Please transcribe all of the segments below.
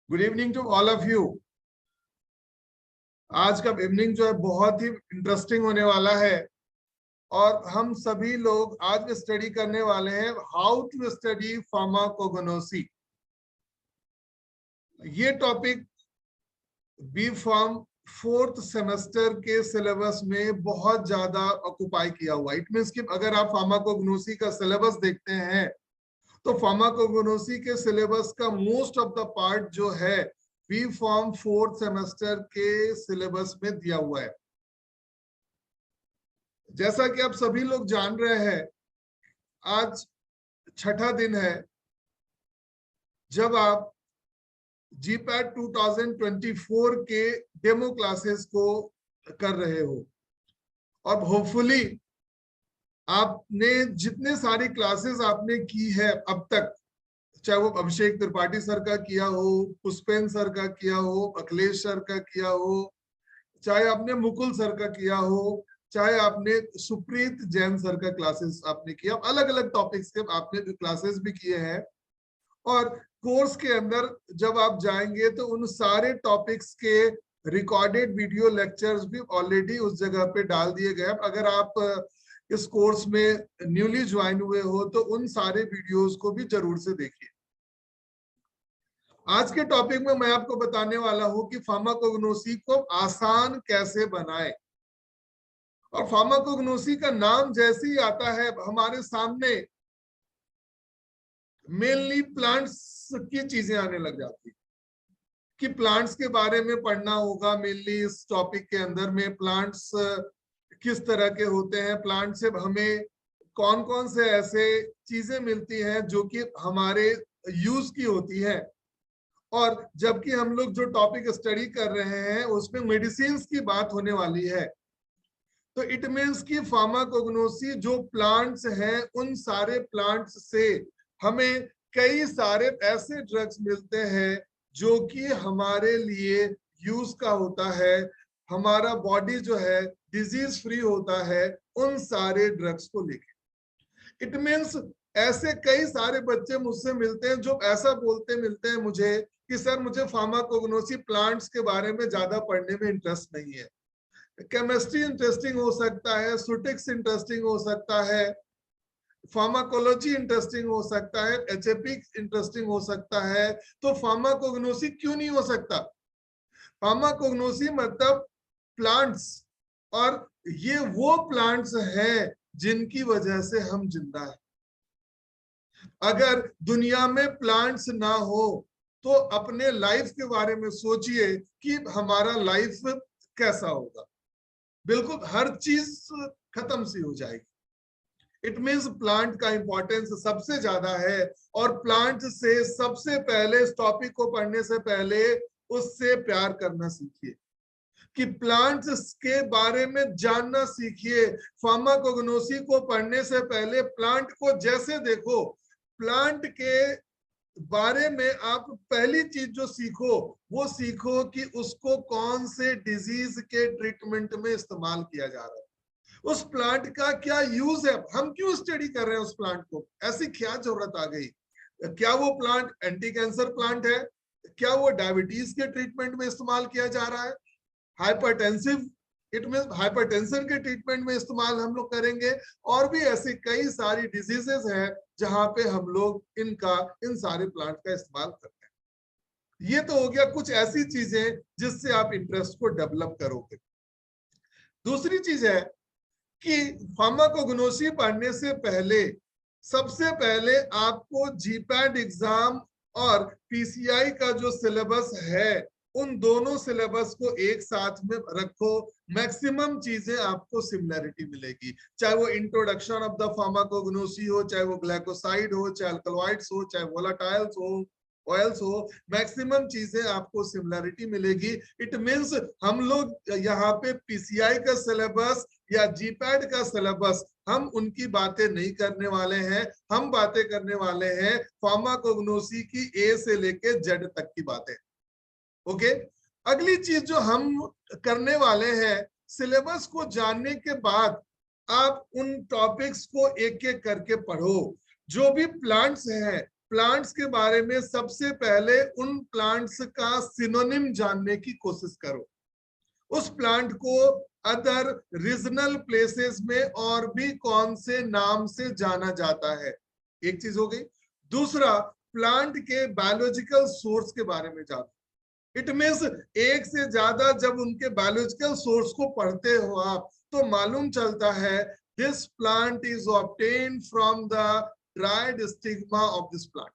Good evening to all of you. आज का evening जो है बहुत ही इंटरेस्टिंग होने वाला है और हम सभी लोग आज स्टडी करने वाले हैं हाउ टू स्टडी फार्माकोगनोसी। ये topic B pharm fourth semester के सिलेबस में बहुत ज्यादा ऑक्युपाई किया हुआ। इट मींस कि अगर आप फार्माकोगनोसी का सिलेबस देखते हैं तो फार्माकोगनोसी के सिलेबस का मोस्ट ऑफ द पार्ट जो है बी फॉर्म फोर्थ सेमेस्टर के सिलेबस में दिया हुआ है। जैसा कि आप सभी लोग जान रहे हैं, आज छठा दिन है जब आप जीपैट 2024 के डेमो क्लासेस को कर रहे हो और होपफुली आपने जितने सारी क्लासेस आपने की है अब तक, चाहे वो अभिषेक त्रिपाठी सर का किया हो, पुष्पेन सर का किया हो, अखिलेश सर का किया हो, चाहे आपने मुकुल सर का किया हो, चाहे आपने सुप्रीत जैन सर का क्लासेस आपने किया, अलग अलग टॉपिक्स के आपने क्लासेस भी किए हैं। और कोर्स के अंदर जब आप जाएंगे तो उन सारे टॉपिक्स के रिकॉर्डेड वीडियो लेक्चर्स भी ऑलरेडी उस जगह पे डाल दिए गए। अगर आप इस कोर्स में न्यूली ज्वाइन हुए हो तो उन सारे वीडियोस को भी जरूर से देखिए। आज के टॉपिक में मैं आपको बताने वाला हूं कि फार्माकोग्नोसी को आसान कैसे बनाएं। और फार्माकोग्नोसी का नाम जैसे ही आता है हमारे सामने मेनली प्लांट्स की चीजें आने लग जाती कि प्लांट्स के बारे में पढ़ना होगा। मेनली इस टॉपिक के अंदर में प्लांट्स किस तरह के होते हैं, प्लांट से हमें कौन कौन से ऐसे चीजें मिलती हैं जो कि हमारे यूज की होती है। और जबकि हम लोग जो टॉपिक स्टडी कर रहे हैं उसमें मेडिसिन की बात होने वाली है, तो इट मीन्स कि फार्माकोग्नोसी जो प्लांट्स हैं उन सारे प्लांट्स से हमें कई सारे ऐसे ड्रग्स मिलते हैं जो कि हमारे लिए यूज का होता है, हमारा बॉडी जो है डिजीज फ्री होता है उन सारे ड्रग्स को लेके। इट मीन्स ऐसे कई सारे बच्चे मुझसे मिलते हैं जो ऐसा बोलते मिलते हैं मुझे कि सर मुझे फार्माकोग्नोसी प्लांट्स के बारे में ज्यादा पढ़ने में इंटरेस्ट नहीं है। केमिस्ट्री इंटरेस्टिंग हो सकता है, सुटिक्स इंटरेस्टिंग हो सकता है, फार्माकोलॉजी इंटरेस्टिंग हो सकता है, एचएपी इंटरेस्टिंग हो सकता है, तो फार्माकोग्नोसी क्यों नहीं हो सकता। फार्माकोग्नोसी मतलब प्लांट्स, और ये वो प्लांट्स हैं जिनकी वजह से हम जिंदा हैं। अगर दुनिया में प्लांट्स ना हो तो अपने लाइफ के बारे में सोचिए कि हमारा लाइफ कैसा होगा। बिल्कुल हर चीज खत्म सी हो जाएगी। इट मीन्स प्लांट का इंपॉर्टेंस सबसे ज्यादा है। और प्लांट से सबसे पहले इस टॉपिक को पढ़ने से पहले उससे प्यार करना सीखिए, कि प्लांट्स के बारे में जानना सीखिए। फार्माकोग्नोसी को पढ़ने से पहले प्लांट को जैसे देखो, प्लांट के बारे में आप पहली चीज जो सीखो वो सीखो कि उसको कौन से डिजीज के ट्रीटमेंट में इस्तेमाल किया जा रहा है, उस प्लांट का क्या यूज है, हम क्यों स्टडी कर रहे हैं उस प्लांट को, ऐसी क्या जरूरत आ गई। क्या वो प्लांट एंटी कैंसर प्लांट है, क्या वो डायबिटीज के ट्रीटमेंट में इस्तेमाल किया जा रहा है, हाइपरटेंसिव इट मीन हाइपरटेंशन के ट्रीटमेंट में इस्तेमाल हम लोग करेंगे। और भी ऐसी कई सारी डिजीजेस हैं जहां पे हम लोग इन सारे प्लांट का इस्तेमाल करते हैं। ये तो हो गया कुछ ऐसी चीजें जिससे आप इंटरेस्ट को डेवलप करोगे। दूसरी चीज है कि फार्माकोग्नोसी पढ़ने से पहले सबसे पहले आपको जीपैट एग्जाम और पीसीआई का जो सिलेबस है उन दोनों सिलेबस को एक साथ में रखो। मैक्सिमम चीजें आपको सिमिलरिटी मिलेगी, चाहे वो इंट्रोडक्शन ऑफ द फार्माकोग्नोसी हो, चाहे वो ग्लाइकोसाइड हो, चाहे अल्कलॉइड्स हो, चाहे वोलाटाइल्स हो, ऑयल्स हो, मैक्सिमम चीजें आपको सिमिलरिटी मिलेगी। इट मींस हम लोग यहाँ पे पीसीआई का सिलेबस या जीपैट का सिलेबस हम उनकी बातें नहीं करने वाले हैं, हम बातें करने वाले हैं फार्माकोग्नोसी की ए से लेके जेड तक की बातें। ओके, अगली चीज जो हम करने वाले हैं, सिलेबस को जानने के बाद आप उन टॉपिक्स को एक एक करके पढ़ो। जो भी प्लांट्स हैं प्लांट्स के बारे में सबसे पहले उन प्लांट्स का सिनोनिम जानने की कोशिश करो। उस प्लांट को अदर रीजनल प्लेसेस में और भी कौन से नाम से जाना जाता है, एक चीज हो गई। दूसरा, प्लांट के बायोलॉजिकल सोर्स के बारे में जानो। इट मीन्स एक से ज्यादा जब उनके बायोलॉजिकल सोर्स को पढ़ते हो आप, तो मालूम चलता है this plant is obtained from the dried stigma of this plant.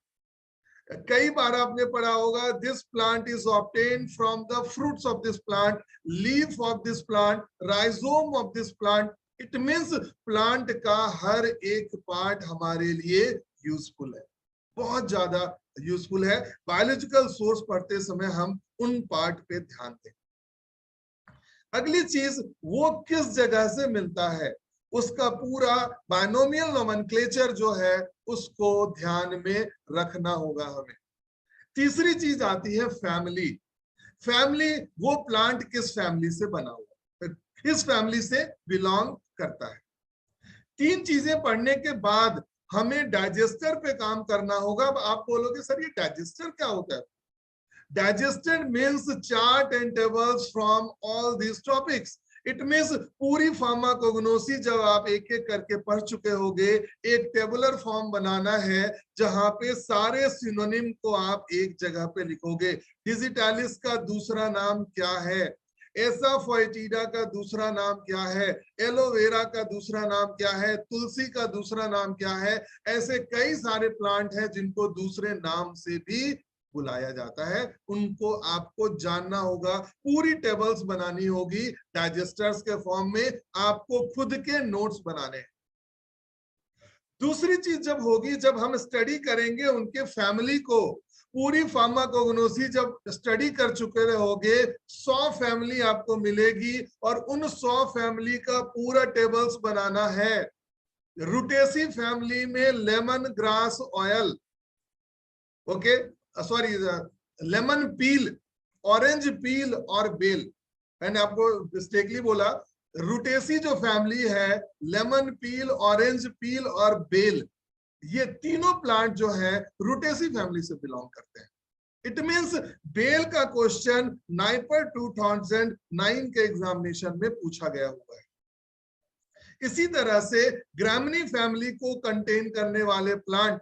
कई बार आपने पढ़ा होगा this plant is obtained from the fruits of this plant, leaf of this plant, rhizome of this plant. It means plant का हर एक part हमारे लिए useful है, बहुत ज्यादा यूजफुल है। बायोलॉजिकल सोर्स पढ़ते समय हम उन पार्ट पे ध्यान दें। अगली चीज, वो किस जगह से मिलता है, उसका पूरा बायनोमियल नोमेनक्लेचर जो है उसको ध्यान में रखना होगा हमें। तीसरी चीज आती है फैमिली। फैमिली, वो प्लांट किस फैमिली से बना हुआ, किस फैमिली से बिलोंग करता है। तीन चीजें पढ़ने के बाद हमें डाइजेस्टर पे काम करना होगा। अब आप बोलोगे सर ये डाइजेस्टर क्या होता है? Digested means chart and tables from all these topics. It means पूरी फार्माकोग्नोसी जब आप एक एक करके पढ़ चुके होगे, एक टेबुलर फॉर्म बनाना है जहां पे सारे सिनोनिम को आप एक जगह पे लिखोगे। डिजिटालिस का दूसरा नाम क्या है, एसाफोइटिडा का दूसरा नाम क्या है, एलोवेरा का दूसरा नाम क्या है, तुलसी का दूसरा नाम क्या है। ऐसे कई सारे प्लांट हैं जिनको दूसरे नाम से भी बुलाया जाता है, उनको आपको जानना होगा। पूरी टेबल्स बनानी होगी डाइजेस्टर्स के फॉर्म में, आपको खुद के नोट्स बनाने हैं। दूसरी चीज जब होगी, जब हम स्टडी करेंगे उनके फैमिली को, पूरी फार्माकोग्नोसी जब स्टडी कर चुके रहोगे, 100 फैमिली आपको मिलेगी और उन 100 फैमिली का पूरा टेबल्स बनाना है। रूटेसी फैमिली में lemon grass oil, okay sorry lemon पील, ऑरेंज पील और बेल। मैंने आपको मिस्टेकली बोला, रूटेसी जो फैमिली है, लेमन पील, ऑरेंज पील और बेल, ये तीनों प्लांट जो है रूटेसी फैमिली से बिलोंग करते हैं। इट मींस बेल का क्वेश्चन नाइपर 2009 के एग्जामिनेशन में पूछा गया हुआ है। इसी तरह से ग्रामिनी फैमिली को कंटेन करने वाले प्लांट,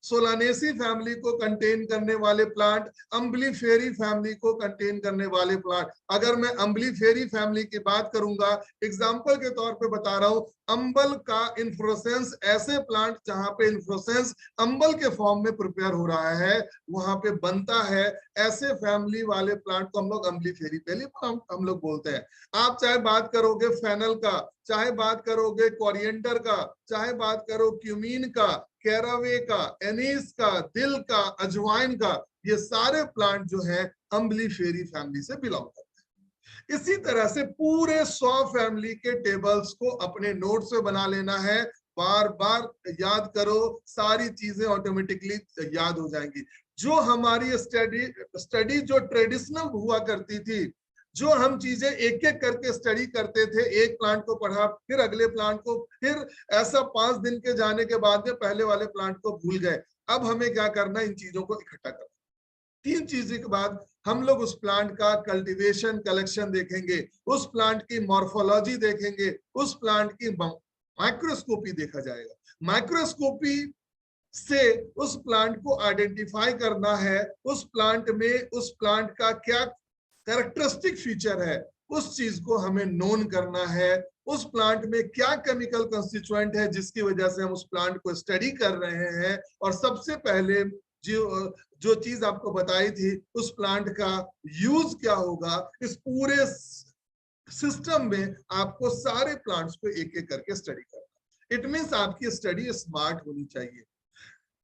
सोलानेसी फैमिली को कंटेन करने वाले प्लांट, अम्बलीफेरी फैमिली को कंटेन करने वाले प्लांट। अगर मैं अम्बलीफेरी फैमिली की बात करूंगा, एग्जांपल के तौर पे बता रहा हूं, अंबल का इन्फ्लोरेसेंस, ऐसे प्लांट जहां पे इन्फ्लोरेसेंस अंबल के फॉर्म में प्रिपेयर हो रहा है, वहां पे बनता है, ऐसे फैमिली वाले प्लांट को हम लोग अम्बलीफेरी पहले हम लोग बोलते हैं। आप चाहे बात करोगे फेनल का, चाहे बात करोगे कोरिएंडर का, चाहे बात करो क्यूमीन का, कैरावे का, एनीस का, दिल का, अजवाइन का, ये सारे प्लांट जो है अम्बलीफेरी फैमिली से बिलोंग करते हैं। इसी तरह से पूरे 100 फैमिली के टेबल्स को अपने नोट्स में बना लेना है, बार बार याद करो, सारी चीजें ऑटोमेटिकली याद हो जाएंगी। जो हमारी स्टडी जो ट्रेडिशनल हुआ करती थी, जो हम चीजें एक एक करके स्टडी करते थे, एक प्लांट को पढ़ा फिर अगले प्लांट को, फिर ऐसा 5 दिन के जाने के बाद में पहले वाले प्लांट को भूल गए। अब हमें क्या करना, इन चीजों को इकट्ठा करना। 3 चीजों के बाद हम लोग उस प्लांट का कल्टीवेशन कलेक्शन देखेंगे, उस प्लांट की मॉर्फोलॉजी देखेंगे, उस प्लांट की माइक्रोस्कोपी देखा जाएगा। माइक्रोस्कोपी से उस प्लांट को आइडेंटिफाई करना है, उस प्लांट में उस प्लांट का क्या कैरेक्टरिस्टिक फीचर है, उस चीज को हमें नोन करना है। उस प्लांट में क्या केमिकल कंस्टिट्यूएंट है जिसकी वजह से हम उस प्लांट को स्टडी कर रहे हैं, और सबसे पहले जो चीज आपको बताई थी, उस प्लांट का यूज क्या होगा। इस पूरे सिस्टम में आपको सारे प्लांट्स को एक एक करके स्टडी करना। इट मींस आपकी स्टडी स्मार्ट होनी चाहिए।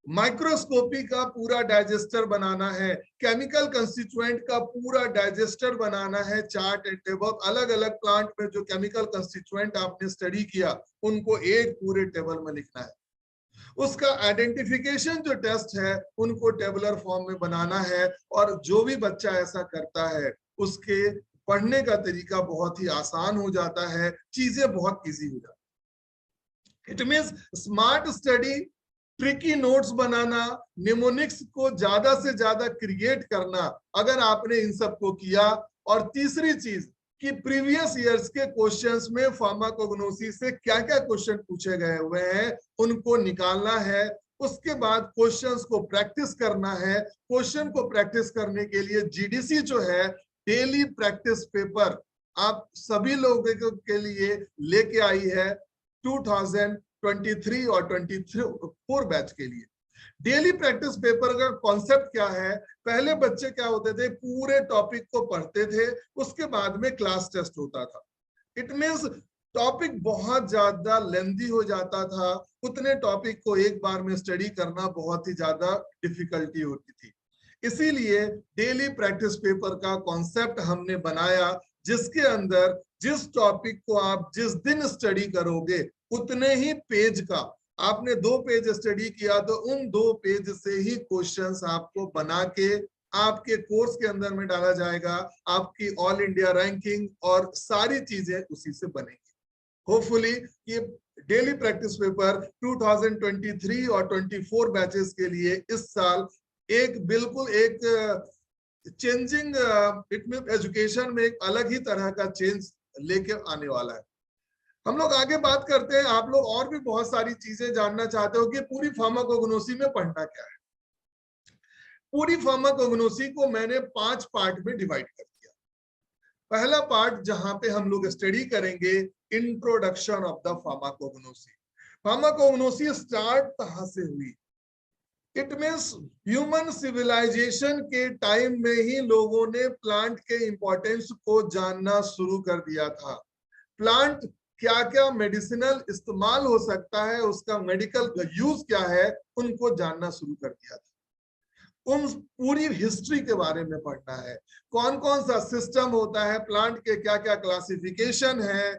माइक्रोस्कोपी का पूरा डाइजेस्टर बनाना है, केमिकल कंस्टिट्यूएंट का पूरा डाइजेस्टर बनाना है, चार्ट एंड टेबल, अलग अलग प्लांट में जो केमिकल कंस्टिट्यूएंट आपने स्टडी किया उनको एक पूरे टेबल में लिखना है। उसका आइडेंटिफिकेशन जो टेस्ट है उनको टेबुलर फॉर्म में बनाना है, और जो भी बच्चा ऐसा करता है उसके पढ़ने का तरीका बहुत ही आसान हो जाता है, चीजें बहुत इजी हो जाती है। It means smart study tricky notes banana, mnemonics को ज्यादा से ज्यादा क्रिएट करना, अगर आपने इन सबको किया। और तीसरी चीज कि प्रीवियस ईयर्स के क्वेश्चंस में फार्माकोग्नोसी से क्या क्या क्वेश्चन पूछे गए हुए हैं उनको निकालना है। उसके बाद क्वेश्चंस को प्रैक्टिस करना है। क्वेश्चन को प्रैक्टिस करने के लिए जीडीसी जो है, डेली प्रैक्टिस पेपर, आप सभी लोगों के लिए लेके आई है 2023 और 24 बैच के लिए। डेली प्रैक्टिस पेपर का कॉन्सेप्ट क्या है? पहले बच्चे क्या होते थे, पूरे टॉपिक को पढ़ते थे, उसके बाद में क्लास टेस्ट होता था। इट मींस टॉपिक बहुत ज्यादा लेंथी हो जाता था, उतने टॉपिक को एक बार में स्टडी करना बहुत ही ज्यादा डिफिकल्टी होती थी। इसीलिए डेली प्रैक्टिस पेपर का कॉन्सेप्ट हमने बनाया, जिसके अंदर जिस टॉपिक को आप जिस दिन स्टडी करोगे उतने ही पेज का, आपने 2 पेज स्टडी किया तो उन 2 पेज से ही क्वेश्चंस आपको बना के आपके कोर्स के अंदर में डाला जाएगा। आपकी ऑल इंडिया रैंकिंग और सारी चीजें उसी से बनेगी। होपफुली ये डेली प्रैक्टिस पेपर 2023 और 24 बैचेस के लिए इस साल एक बिल्कुल एक चेंजिंग इट मीन एजुकेशन में एक अलग ही तरह का चेंज लेके आने वाला है। हम लोग आगे बात करते हैं। आप लोग और भी बहुत सारी चीजें जानना चाहते हो कि पूरी फार्माकोग्नोसी में पढ़ना क्या है। पूरी फार्माकोग्नोसी को मैंने 5 पार्ट में डिवाइड कर दिया। पहला पार्ट जहां पे हम लोग स्टडी करेंगे introduction of the pharmacognosy. Pharmacognosy start कहां से हुई? इट मीन्स ह्यूमन सिविलाइजेशन के टाइम में ही लोगों ने प्लांट के इंपॉर्टेंस को जानना शुरू कर दिया था। प्लांट क्या क्या मेडिसिनल इस्तेमाल हो सकता है, उसका मेडिकल यूज क्या है, उनको जानना शुरू कर दिया था। उन पूरी हिस्ट्री के बारे में पढ़ना है, कौन कौन सा सिस्टम होता है, प्लांट के क्या क्या क्लासिफिकेशन है,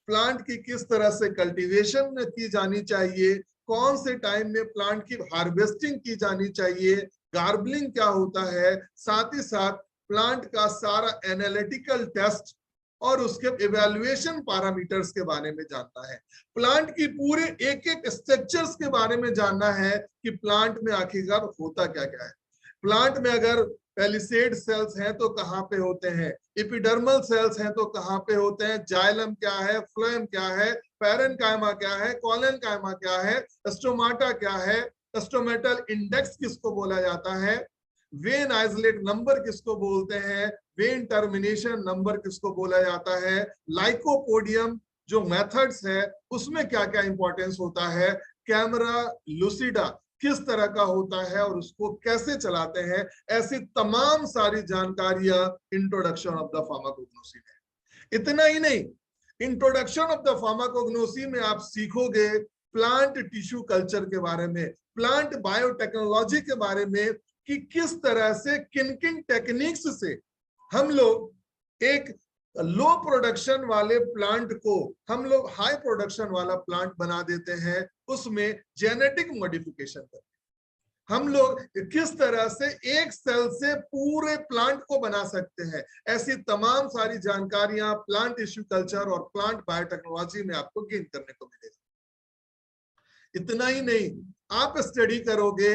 प्लांट की किस तरह से कल्टीवेशन की जानी चाहिए, कौन से टाइम में प्लांट की हार्वेस्टिंग की जानी चाहिए, गार्बलिंग क्या होता है, साथ ही साथ प्लांट का सारा एनालिटिकल टेस्ट और उसके इवैल्यूएशन पैरामीटर्स के बारे में जानना है। प्लांट की पूरे एक एक स्ट्रक्चर्स के बारे में जानना है कि प्लांट में आखिरकार होता क्या क्या है। प्लांट में अगर पैलिसेड सेल्स हैं तो कहाँ पे होते हैं, एपिडर्मल सेल्स हैं तो कहाँ पे होते हैं, जाइलम क्या है, फ्लोएम क्या है, पैरेन्काइमा क्या है, कॉलेनकाइमा क्या है, स्टोमाटा क्या है, स्टोमेटल इंडेक्स किसको बोला जाता है, वेन आइसोलेट नंबर किसको बोलते हैं, वेन टर्मिनेशन नंबर किसको बोला जाता है, लाइकोपोडियम जो मेथड्स है उसमें क्या क्या इंपॉर्टेंस होता है, कैमरा लूसिडा किस तरह का होता है और उसको कैसे चलाते हैं, ऐसी तमाम सारी जानकारियां इंट्रोडक्शन ऑफ द फार्माकोग्नोसी में। इतना ही नहीं, इंट्रोडक्शन ऑफ द फार्माकोग्नोसी में आप सीखोगे प्लांट टिश्यू कल्चर के बारे में, प्लांट बायोटेक्नोलॉजी के बारे में, कि किस तरह से किन किन टेक्निक्स से हम लोग एक लो प्रोडक्शन वाले प्लांट को हम लोग हाई प्रोडक्शन वाला प्लांट बना देते हैं, उसमें जेनेटिक मॉडिफिकेशन करके हम लोग किस तरह से एक सेल से पूरे प्लांट को बना सकते हैं। ऐसी तमाम सारी जानकारियां प्लांट टिश्यू कल्चर और प्लांट बायोटेक्नोलॉजी में आपको गेन करने को मिलेगा। इतना ही नहीं, आप स्टडी करोगे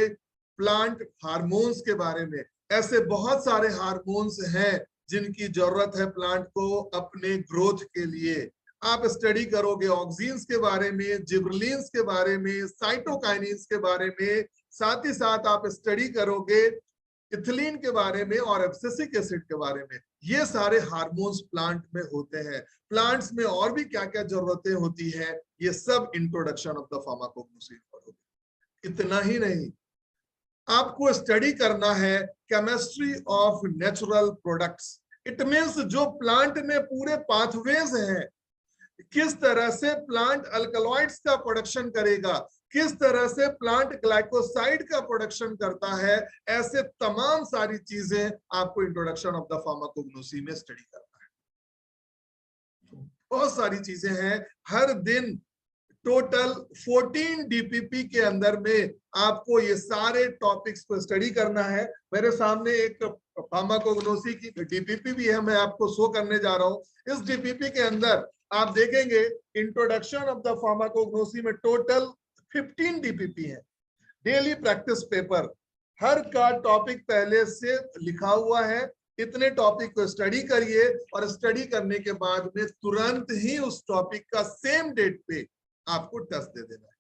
प्लांट हार्मोन्स के बारे में। ऐसे बहुत सारे हार्मोन्स हैं जिनकी जरूरत है प्लांट को अपने ग्रोथ के लिए। आप स्टडी करोगे ऑक्सीन्स के बारे में, जिबरलिन्स के बारे में, साइटोकाइनिन्स के बारे में, साथ ही साथ आप स्टडी करोगे इथिलीन के बारे में और एब्सिसिक एसिड के बारे में। ये सारे हार्मोन्स प्लांट में होते हैं। प्लांट्स में और भी क्या क्या जरूरतें होती है, ये सब इंट्रोडक्शन ऑफ द फार्माकोग्नोसी पढ़ोगे। इतना ही नहीं, आपको स्टडी करना है chemistry of natural products. It means जो प्लांट में पूरे पाथवेज हैं, किस तरह से प्लांट अल्कलॉइड्स का प्रोडक्शन करेगा, किस तरह से प्लांट ग्लाइकोसाइड का प्रोडक्शन करता है, ऐसे तमाम सारी चीजें आपको इंट्रोडक्शन ऑफ द फार्माकोग्नोसी में स्टडी करना है। बहुत सारी चीजें हैं। हर दिन टोटल 14 डीपीपी के अंदर में आपको ये सारे टॉपिक्स को स्टडी करना है। मेरे सामने एक फार्माकोग्नोसी की डीपीपी भी है, मैं आपको शो करने जा रहा हूं। इस डीपीपी के अंदर आप देखेंगे इंट्रोडक्शन ऑफ द फार्माकोग्नोसी में टोटल 15 डीपीपी है। डेली प्रैक्टिस पेपर, हर का टॉपिक पहले से लिखा हुआ है, इतने टॉपिक को स्टडी करिए और स्टडी करने के बाद में तुरंत ही उस टॉपिक का सेम डेट पे आपको टेस्ट दे देना है।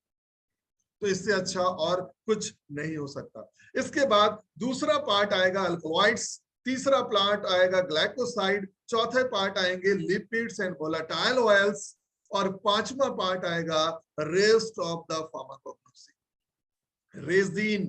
तो इससे अच्छा और कुछ नहीं हो सकता। इसके बाद दूसरा पार्ट आएगा अल्कलॉइड्स, तीसरा पार्ट आएगा ग्लाइकोसाइड, चौथे पार्ट आएंगे लिपिड्स एंड वोलेटाइल ऑयल्स, और पांचवा पार्ट आएगा rest of the pharmacognosy, resin,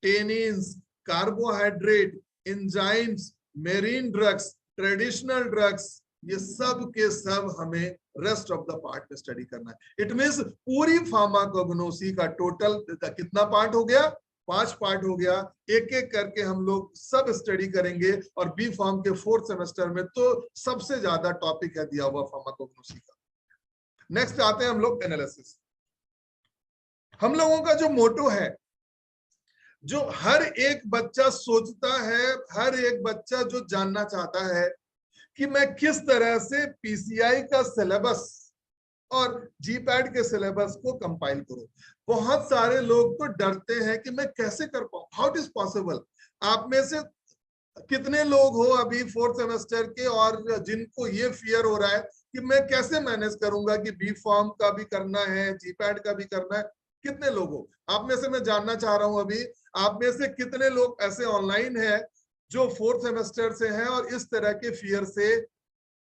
tannins, carbohydrate, enzymes, marine drugs, traditional drugs, ये सब के सब हमें रेस्ट ऑफ द पार्ट में स्टडी करना है। इट मींस पूरी फार्माकोग्नोसी का टोटल कितना पार्ट हो गया? 5 पार्ट हो गया। एक एक करके हम लोग सब स्टडी करेंगे, और बी फार्म के 4th सेमेस्टर में तो सबसे ज्यादा टॉपिक है दिया हुआ फार्माकोग्नोसी का। नेक्स्ट आते हैं हम लोग एनालिसिस। हम लोगों का जो मोटो है, जो हर एक बच्चा सोचता है, हर एक बच्चा जो जानना चाहता है कि मैं किस तरह से पीसीआई का सिलेबस और जीपैड के सिलेबस को कंपाइल करूं। बहुत सारे लोग तो डरते हैं कि मैं कैसे कर पाऊं, हाउ इट इज पॉसिबल। आप में से कितने लोग हो अभी 4th सेमेस्टर के और जिनको ये फियर हो रहा है कि मैं कैसे मैनेज करूंगा कि बी फॉर्म का भी करना है, जीपैड का भी करना है? कितने लोग हो आप में से? मैं जानना चाह रहा हूं अभी आप में से कितने लोग ऐसे ऑनलाइन है जो 4th सेमेस्टर से हैं और इस तरह के फियर से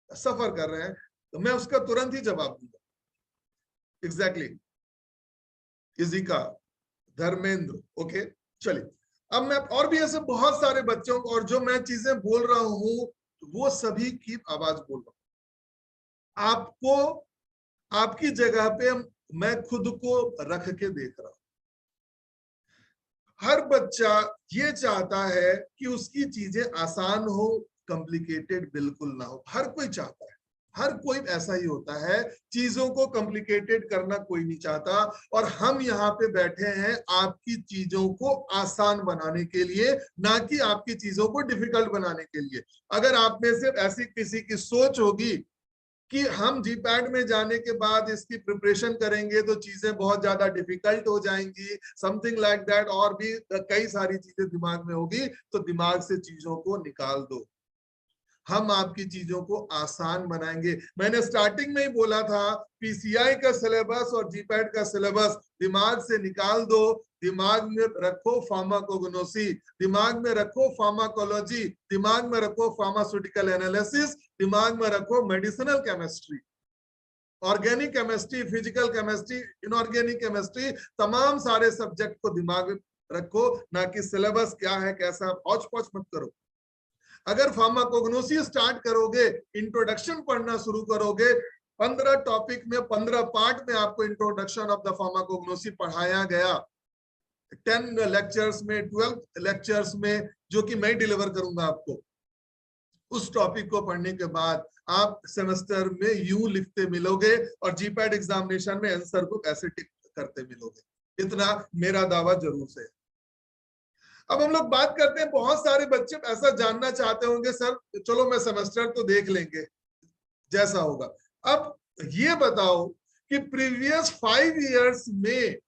सफर कर रहे हैं? तो मैं उसका तुरंत ही जवाब दूंगा। एग्जैक्टली, इजिका, धर्मेंद्र, ओके। चलिए, अब मैं और भी ऐसे बहुत सारे बच्चों को, और जो मैं चीजें बोल रहा हूं वो सभी की आवाज बोल रहा हूं। आपको, आपकी जगह पे मैं खुद को रख के देख रहा हूं। हर बच्चा ये चाहता है कि उसकी चीजें आसान हो, कॉम्प्लिकेटेड बिल्कुल ना हो। हर कोई चाहता है, हर कोई ऐसा ही होता है, चीजों को कॉम्प्लिकेटेड करना कोई नहीं चाहता। और हम यहाँ पे बैठे हैं आपकी चीजों को आसान बनाने के लिए, ना कि आपकी चीजों को डिफिकल्ट बनाने के लिए। अगर आप में से ऐसी किसी की सोच होगी कि हम जीपैड में जाने के बाद इसकी प्रिपरेशन करेंगे तो चीजें बहुत ज्यादा डिफिकल्ट हो जाएंगी, समथिंग लाइक दैट, और भी कई सारी चीजें दिमाग में होगी, तो दिमाग से चीजों को निकाल दो। हम आपकी चीजों को आसान बनाएंगे। मैंने स्टार्टिंग में ही बोला था, पीसीआई का सिलेबस और जीपैड का सिलेबस दिमाग से निकाल दो। दिमाग में रखो फार्माकोग्नोसी, दिमाग में रखो फार्माकोलॉजी, दिमाग में रखो फार्मास्यूटिकल एनालिसिस, दिमाग में रखो medicinal chemistry, organic chemistry, physical chemistry, inorganic chemistry, तमाम सारे सब्जेक्ट को दिमाग में रखो, ना कि सिलेबस क्या है कैसा, हौच पौच मत करो। अगर फार्माकोग्नोसी स्टार्ट करोगे, इंट्रोडक्शन पढ़ना शुरू करोगे, 15 टॉपिक में 15 पार्ट में आपको इंट्रोडक्शन ऑफ द फार्माकोग्नोसी पढ़ाया गया, 10 लेक्चर्स में, 12 लेक्चर्स में, जो कि मैं डिलीवर करूंगा आपको। उस टॉपिक को पढ़ने के बाद आप सेमेस्टर में यूं लिखते मिलोगे और जीपैड एग्जामिनेशन में आंसर को ऐसे टिक करते मिलोगे। इतना मेरा दावा जरूर से। अब हम लोग बात करते हैं, बहुत सारे बच्चे ऐसा जानना चाहते होंगे, सर चलो मैं सेमेस्टर तो देख लेंगे जैसा होगा। अब ये बताओ कि प्रीवियस 5 इयर्स में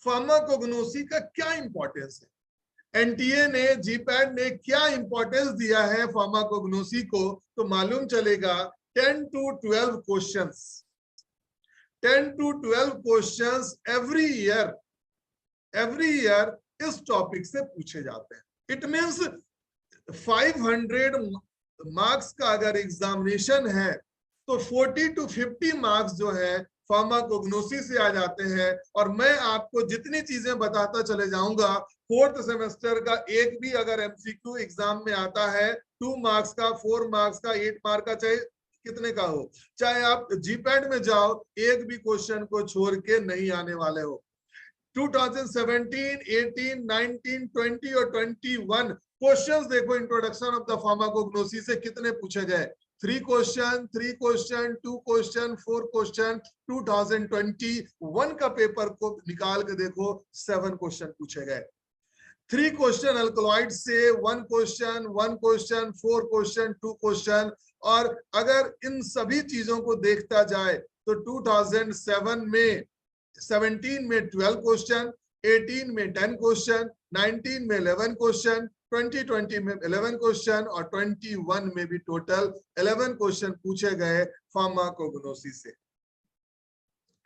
फार्माकोग्नोसी का क्या इंपॉर्टेंस है, एनटीए ने, जीपैड ने क्या इंपॉर्टेंस दिया है फार्माकोग्नोसी को, तो मालूम चलेगा 10 to 12 questions, 10 to 12 questions every year इस टॉपिक से पूछे जाते हैं। इट मींस 500 मार्क्स का अगर एग्जामिनेशन है तो 40 to 50 मार्क्स जो है फार्माकोग्नोसी से आ जाते हैं। और मैं आपको जितनी चीजें बताता चले जाऊंगा, 4th सेमेस्टर का एक भी अगर एमसीक्यू एग्जाम में आता है 2 मार्क्स का, 4 मार्क्स का, 8 मार्क का, चाहे कितने का हो, चाहे आप जीपैड में जाओ, एक भी क्वेश्चन को छोड़ के नहीं आने वाले हो। 2017, 18, 19, 20 और 21 क्वेश्चंस देखो इंट्रोडक्शन ऑफ द फार्माकोग्नोसी से कितने पूछे गए। 3 क्वेश्चन, 3 क्वेश्चन, 2 क्वेश्चन, 4 क्वेश्चन। 2021 का पेपर को निकाल के देखो, 7 क्वेश्चन पूछे गए। 3 क्वेश्चन अल्कलॉइड से, 1 क्वेश्चन, 1 क्वेश्चन, 4 क्वेश्चन, 2 क्वेश्चन। और अगर इन सभी चीजों को देखता जाए तो 2017 में 12 क्वेश्चन, 18 में 10 क्वेश्चन, 19 में 11 क्वेश्चन, 2020 में 11 क्वेश्चन और 21 में भी टोटल 11 क्वेश्चन पूछे गए फार्माकोग्नोसी से।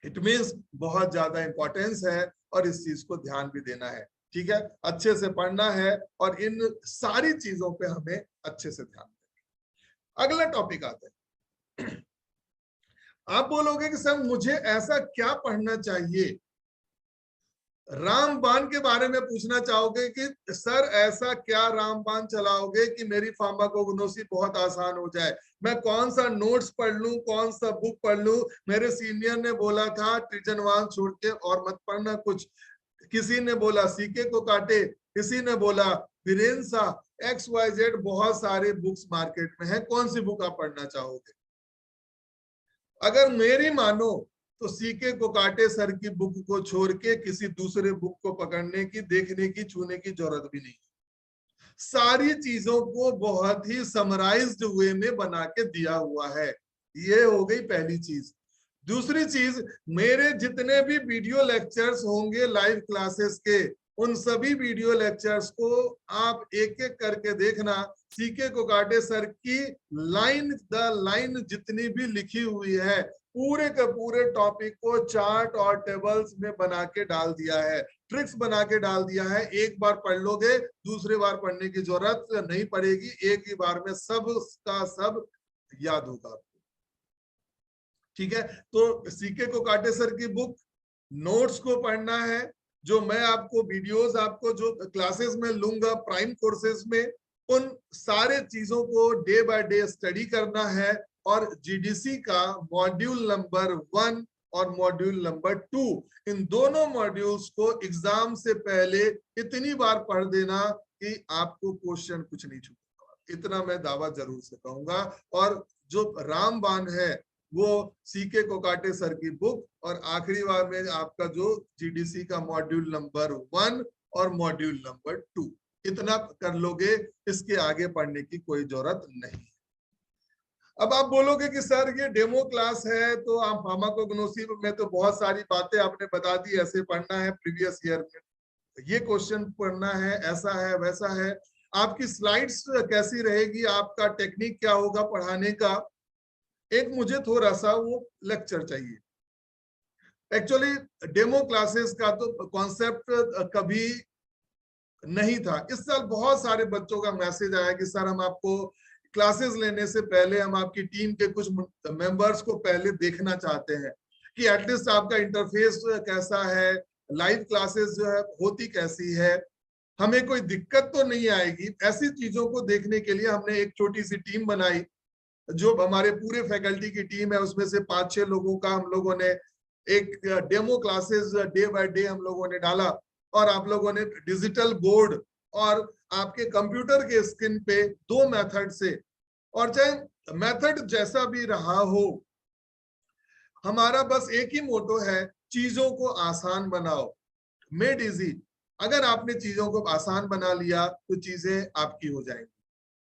इट मींस बहुत ज्यादा इंपॉर्टेंस है और इस चीज को ध्यान भी देना है। ठीक है, अच्छे से पढ़ना है और इन सारी चीजों पे हमें अच्छे से ध्यान देना। अगला टॉपिक आता है। आप बोलोगे कि सर मुझे ऐसा क्या पढ़ना चाहिए, रामबाण के बारे में पूछना चाहोगे कि सर ऐसा क्या रामबाण चलाओगे कि मेरी फार्माकोग्नोसी बहुत आसान हो जाए, मैं कौन सा नोट्स पढ़ लूं, कौन सा बुक पढ़ लूं। मेरे सीनियर ने बोला था ट्रिजनवान छोड़ के और मत पढ़ना कुछ, किसी ने बोला सीके को काटे, किसी ने बोला वीरेन सा, XYZ बहुत सारे बुक्स मार्केट में है, कौन सी बुक आप पढ़ना चाहोगे। अगर मेरी मानो तो सीके को काटे सर की बुक को छोड़ के किसी दूसरे बुक को पकड़ने की, देखने की, छूने की जरूरत भी नहीं। सारी चीजों को बहुत ही समराइज्ड वे में बना के दिया हुआ है। ये हो गई पहली चीज। दूसरी चीज, मेरे जितने भी वीडियो लेक्चर्स होंगे लाइव क्लासेस के, उन सभी वीडियो लेक्चर्स को आप एक एक करके देखना। सीके को काटे सर की लाइन द लाइन जितनी भी लिखी हुई है, पूरे के पूरे टॉपिक को चार्ट और टेबल्स में बना के डाल दिया है, ट्रिक्स बना के डाल दिया है। एक बार पढ़ लोगे, दूसरी बार पढ़ने की जरूरत नहीं पड़ेगी, एक ही बार में सब का सब याद होगा आपको। ठीक है, तो सीके को काटे सर की बुक, नोट्स को पढ़ना है, जो मैं आपको वीडियोस आपको जो क्लासेस में लूंगा प्राइम कोर्सेज में, उन सारे चीजों को डे बाय डे स्टडी करना है। और जीडीसी का मॉड्यूल नंबर 1 और मॉड्यूल नंबर 2, इन दोनों मॉड्यूल्स को एग्जाम से पहले इतनी बार पढ़ देना कि आपको क्वेश्चन कुछ नहीं छूटेगा, इतना मैं दावा जरूर से कहूंगा। और जो रामबाण है वो सीके को काटे सर की बुक, और आखिरी बार में आपका जो जीडीसी का मॉड्यूल नंबर 1 और मॉड्यूल नंबर 2, इतना कर लोगे, इसके आगे पढ़ने की कोई जरूरत नहीं। अब आप बोलोगे कि सर ये डेमो क्लास है, तो आप फार्माकोग्नोसी में तो बहुत सारी बातें आपने बता दी, ऐसे पढ़ना है, प्रीवियस ईयर में ये क्वेश्चन पढ़ना है, ऐसा है वैसा है। आपकी स्लाइड्स कैसी रहेगी, आपका टेक्निक क्या होगा पढ़ाने का, एक मुझे थोड़ा सा वो लेक्चर चाहिए। एक्चुअली डेमो क्लासेस का तो कॉन्सेप्ट कभी नहीं था। इस साल बहुत सारे बच्चों का मैसेज आया कि सर हम आपको क्लासेस लेने से पहले हम आपकी टीम के कुछ मेंबर्स को पहले देखना चाहते हैं कि एटलीस्ट आपका इंटरफेस कैसा है, लाइव क्लासेस जो है होती कैसी है, हमें कोई दिक्कत तो नहीं आएगी। ऐसी चीजों को देखने के लिए हमने एक छोटी सी टीम बनाई, जो हमारे पूरे फैकल्टी की टीम है, उसमें से 5-6 लोगों का हम लोगों ने एक demo classes day by day हम लोगों ने डाला। और आप लोगों ने डिजिटल बोर्ड और आपके कंप्यूटर के स्क्रीन पे 2 मेथड से, और चाहे मेथड जैसा भी रहा हो, हमारा बस एक ही मोटो है, चीजों को आसान बनाओ, मेड इजी। अगर आपने चीजों को आसान बना लिया तो चीजें आपकी हो जाएंगी।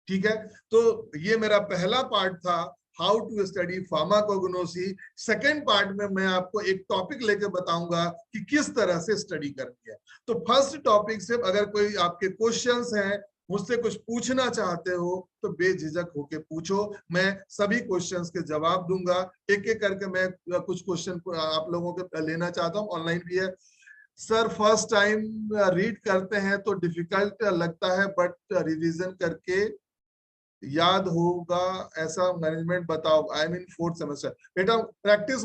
ठीक है, तो ये मेरा पहला पार्ट था, how to study pharmacognosy. Second part में मैं आपको एक टॉपिक लेके बताऊंगा कि किस तरह से स्टडी करनी है। तो फर्स्ट टॉपिक से अगर कोई आपके क्वेश्चंस हैं, मुझसे कुछ पूछना चाहते हो, तो बेझिझक होके पूछो, मैं सभी क्वेश्चंस के जवाब दूंगा। एक एक करके मैं कुछ क्वेश्चन आप लोगों के लेना चाहता हूँ, ऑनलाइन भी है। सर फर्स्ट टाइम रीड करते हैं तो डिफिकल्ट लगता है, बट रिवीजन करके याद होगा, ऐसा मैनेजमेंट बताओ। I mean 4th semester. बेटा practice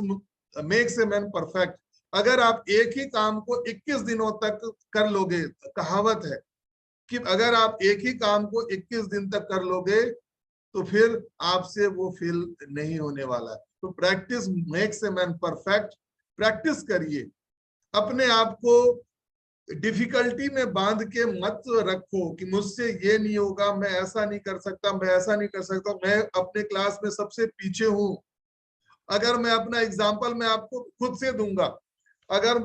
makes a man perfect. अगर आप एक ही काम को 21 दिनों तक कर लोगे, कहावत है कि अगर आप एक ही काम को 21 दिन तक कर लोगे तो फिर आपसे वो फील नहीं होने वाला है। तो practice makes a man perfect. Practice करिए, अपने आप को डिफिकल्टी में बांध के मत रखो कि मुझसे ये नहीं होगा, मैं ऐसा नहीं कर सकता, मैं ऐसा नहीं कर सकता, मैं अपने क्लास में सबसे पीछे हूं। अगर मैं अपना एग्जांपल मैं आपको खुद से दूंगा, अगर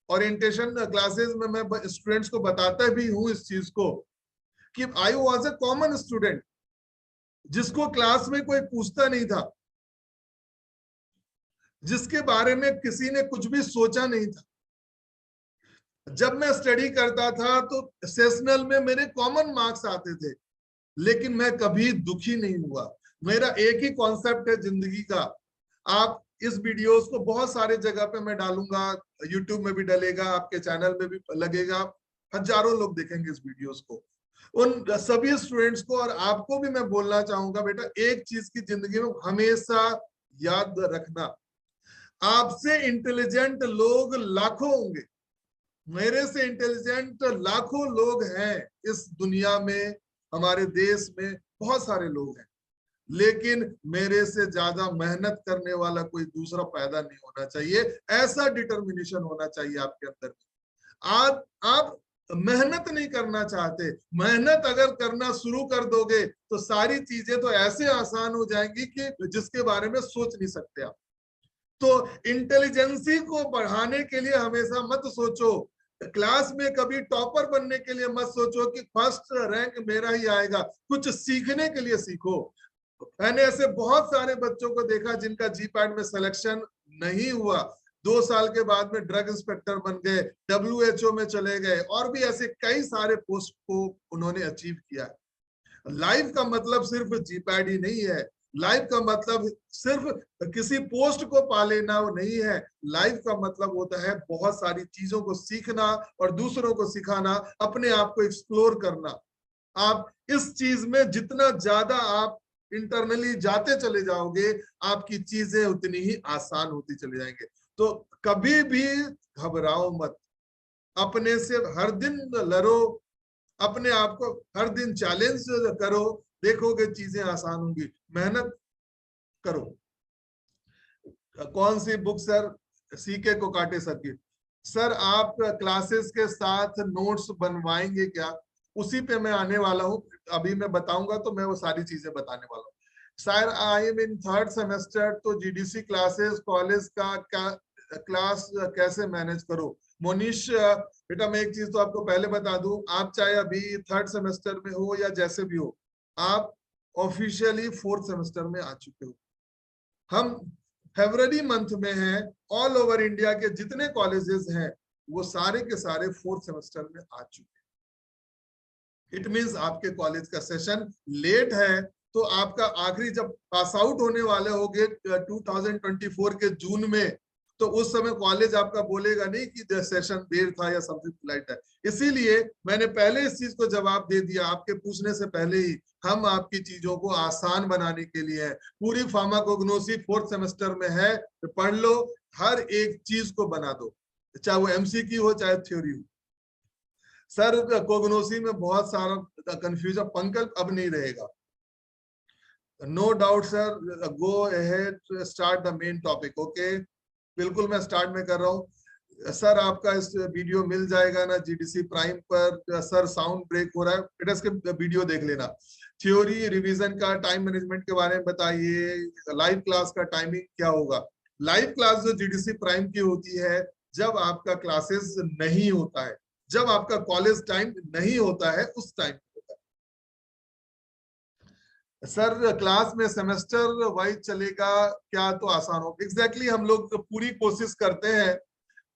ओरिएंटेशन क्लासेस में मैं स्टूडेंट्स को बताता भी हूं इस चीज को कि I was a common student, जिसको क्लास में कोई पूछता नहीं था, जिसके बारे में किसी ने कुछ भी सोचा नहीं था, जब मैं स्टडी करता था तो सेशनल में मेरे कॉमन मार्क्स आते थे, लेकिन मैं कभी दुखी नहीं हुआ। मेरा एक ही कॉन्सेप्ट है जिंदगी का। आप इस वीडियोस को बहुत सारे जगह पे मैं डालूंगा, यूट्यूब में भी डलेगा, आपके चैनल में भी लगेगा, हजारों लोग देखेंगे इस वीडियोस को। उन सभी स्टूडेंट्स को और आपको भी मैं बोलना चाहूंगा, बेटा एक चीज की जिंदगी में हमेशा याद रखना, आपसे इंटेलिजेंट लोग लाखों होंगे, मेरे से इंटेलिजेंट लाखों लोग हैं इस दुनिया में, हमारे देश में बहुत सारे लोग हैं, लेकिन मेरे से ज्यादा मेहनत करने वाला कोई दूसरा पैदा नहीं होना चाहिए। ऐसा डिटर्मिनेशन होना चाहिए आपके अंदर। आप मेहनत नहीं करना चाहते, मेहनत अगर करना शुरू कर दोगे तो सारी चीजें तो ऐसे आसान हो जाएंगी कि जिसके बारे में सोच नहीं सकते आप। तो इंटेलिजेंसी को बढ़ाने के लिए हमेशा मत सोचो, क्लास में कभी टॉपर बनने के लिए मत सोचो कि फर्स्ट रैंक मेरा ही आएगा। कुछ सीखने के लिए सीखो। मैंने ऐसे बहुत सारे बच्चों को देखा जिनका जीपैट में सिलेक्शन नहीं हुआ, 2 साल के बाद में ड्रग इंस्पेक्टर बन गए, WHO में चले गए, और भी ऐसे कई सारे पोस्ट को उन्होंने अचीव किया। लाइफ का मतलब सिर्फ जीपैड ही नहीं है, लाइफ का मतलब सिर्फ किसी पोस्ट को पा लेना वो नहीं है। लाइफ का मतलब होता है बहुत सारी चीजों को सीखना और दूसरों को सिखाना, अपने आप को एक्सप्लोर करना। आप इस चीज में जितना ज्यादा आप इंटरनली जाते चले जाओगे, आपकी चीजें उतनी ही आसान होती चली जाएंगे। तो कभी भी घबराओ मत, अपने से हर दिन लड़ो, अपने आप को हर दिन चैलेंज करो, देखोगे चीजें आसान होंगी। मेहनत करो। कौन सी बुक सर? सीके को काटे सर की। सर आप क्लासेस के साथ नोट्स बनवाएंगे क्या? उसी पे मैं आने वाला हूँ, अभी मैं बताऊंगा तो मैं वो सारी चीजें बताने वाला हूँ। Sir I am in 3rd semester, तो जीडीसी क्लासेस कॉलेज का क्लास कैसे मैनेज करो? मोनिश बेटा मैं एक चीज तो आपको पहले बता दूं, आप चाहे अभी 3rd सेमेस्टर में हो या जैसे भी हो, आप ऑफिशियली 4th सेमेस्टर में आ चुके हो। हम फरवरी मंथ में हैं, ऑल ओवर इंडिया के जितने कॉलेजेस हैं वो सारे के सारे 4th सेमेस्टर में आ चुके हैं। इट मींस आपके कॉलेज का सेशन लेट है, तो आपका आखिरी जब पास आउट होने वाले होंगे 2024 के जून में, तो उस समय कॉलेज आपका बोलेगा नहीं कि सेशन देर था या समथिंग लाइक दैट। इसीलिए मैंने पहले इस चीज को जवाब दे दिया, आपके पूछने से पहले ही। हम आपकी चीजों को आसान बनाने के लिए है। पूरी फार्माकोग्नोसी 4th सेमेस्टर में है, तो पढ़ लो, हर एक चीज को बना दो, चाहे वो MCQ हो चाहे थ्योरी हो। सर कोग्नोसी में बहुत सारा कंफ्यूजन, पंकज अब नहीं रहेगा। No doubt sir, go ahead, start the main topic. Okay, बिल्कुल मैं स्टार्ट में कर रहा हूँ। सर आपका इस वीडियो मिल जाएगा ना जीडीसी प्राइम पर? सर साउंड ब्रेक हो रहा है, बेटा इसके वीडियो देख लेना। थ्योरी रिवीजन का टाइम मैनेजमेंट के बारे में बताइए, लाइव क्लास का टाइमिंग क्या होगा? लाइव क्लास जो जीडीसी प्राइम की होती है, जब आपका क्लासेस नहीं होता है, जब आपका कॉलेज टाइम नहीं होता है, उस टाइम होता है। सर क्लास में सेमेस्टर वाइज चलेगा क्या तो आसान हो? एग्जैक्टली हम लोग पूरी कोशिश करते हैं,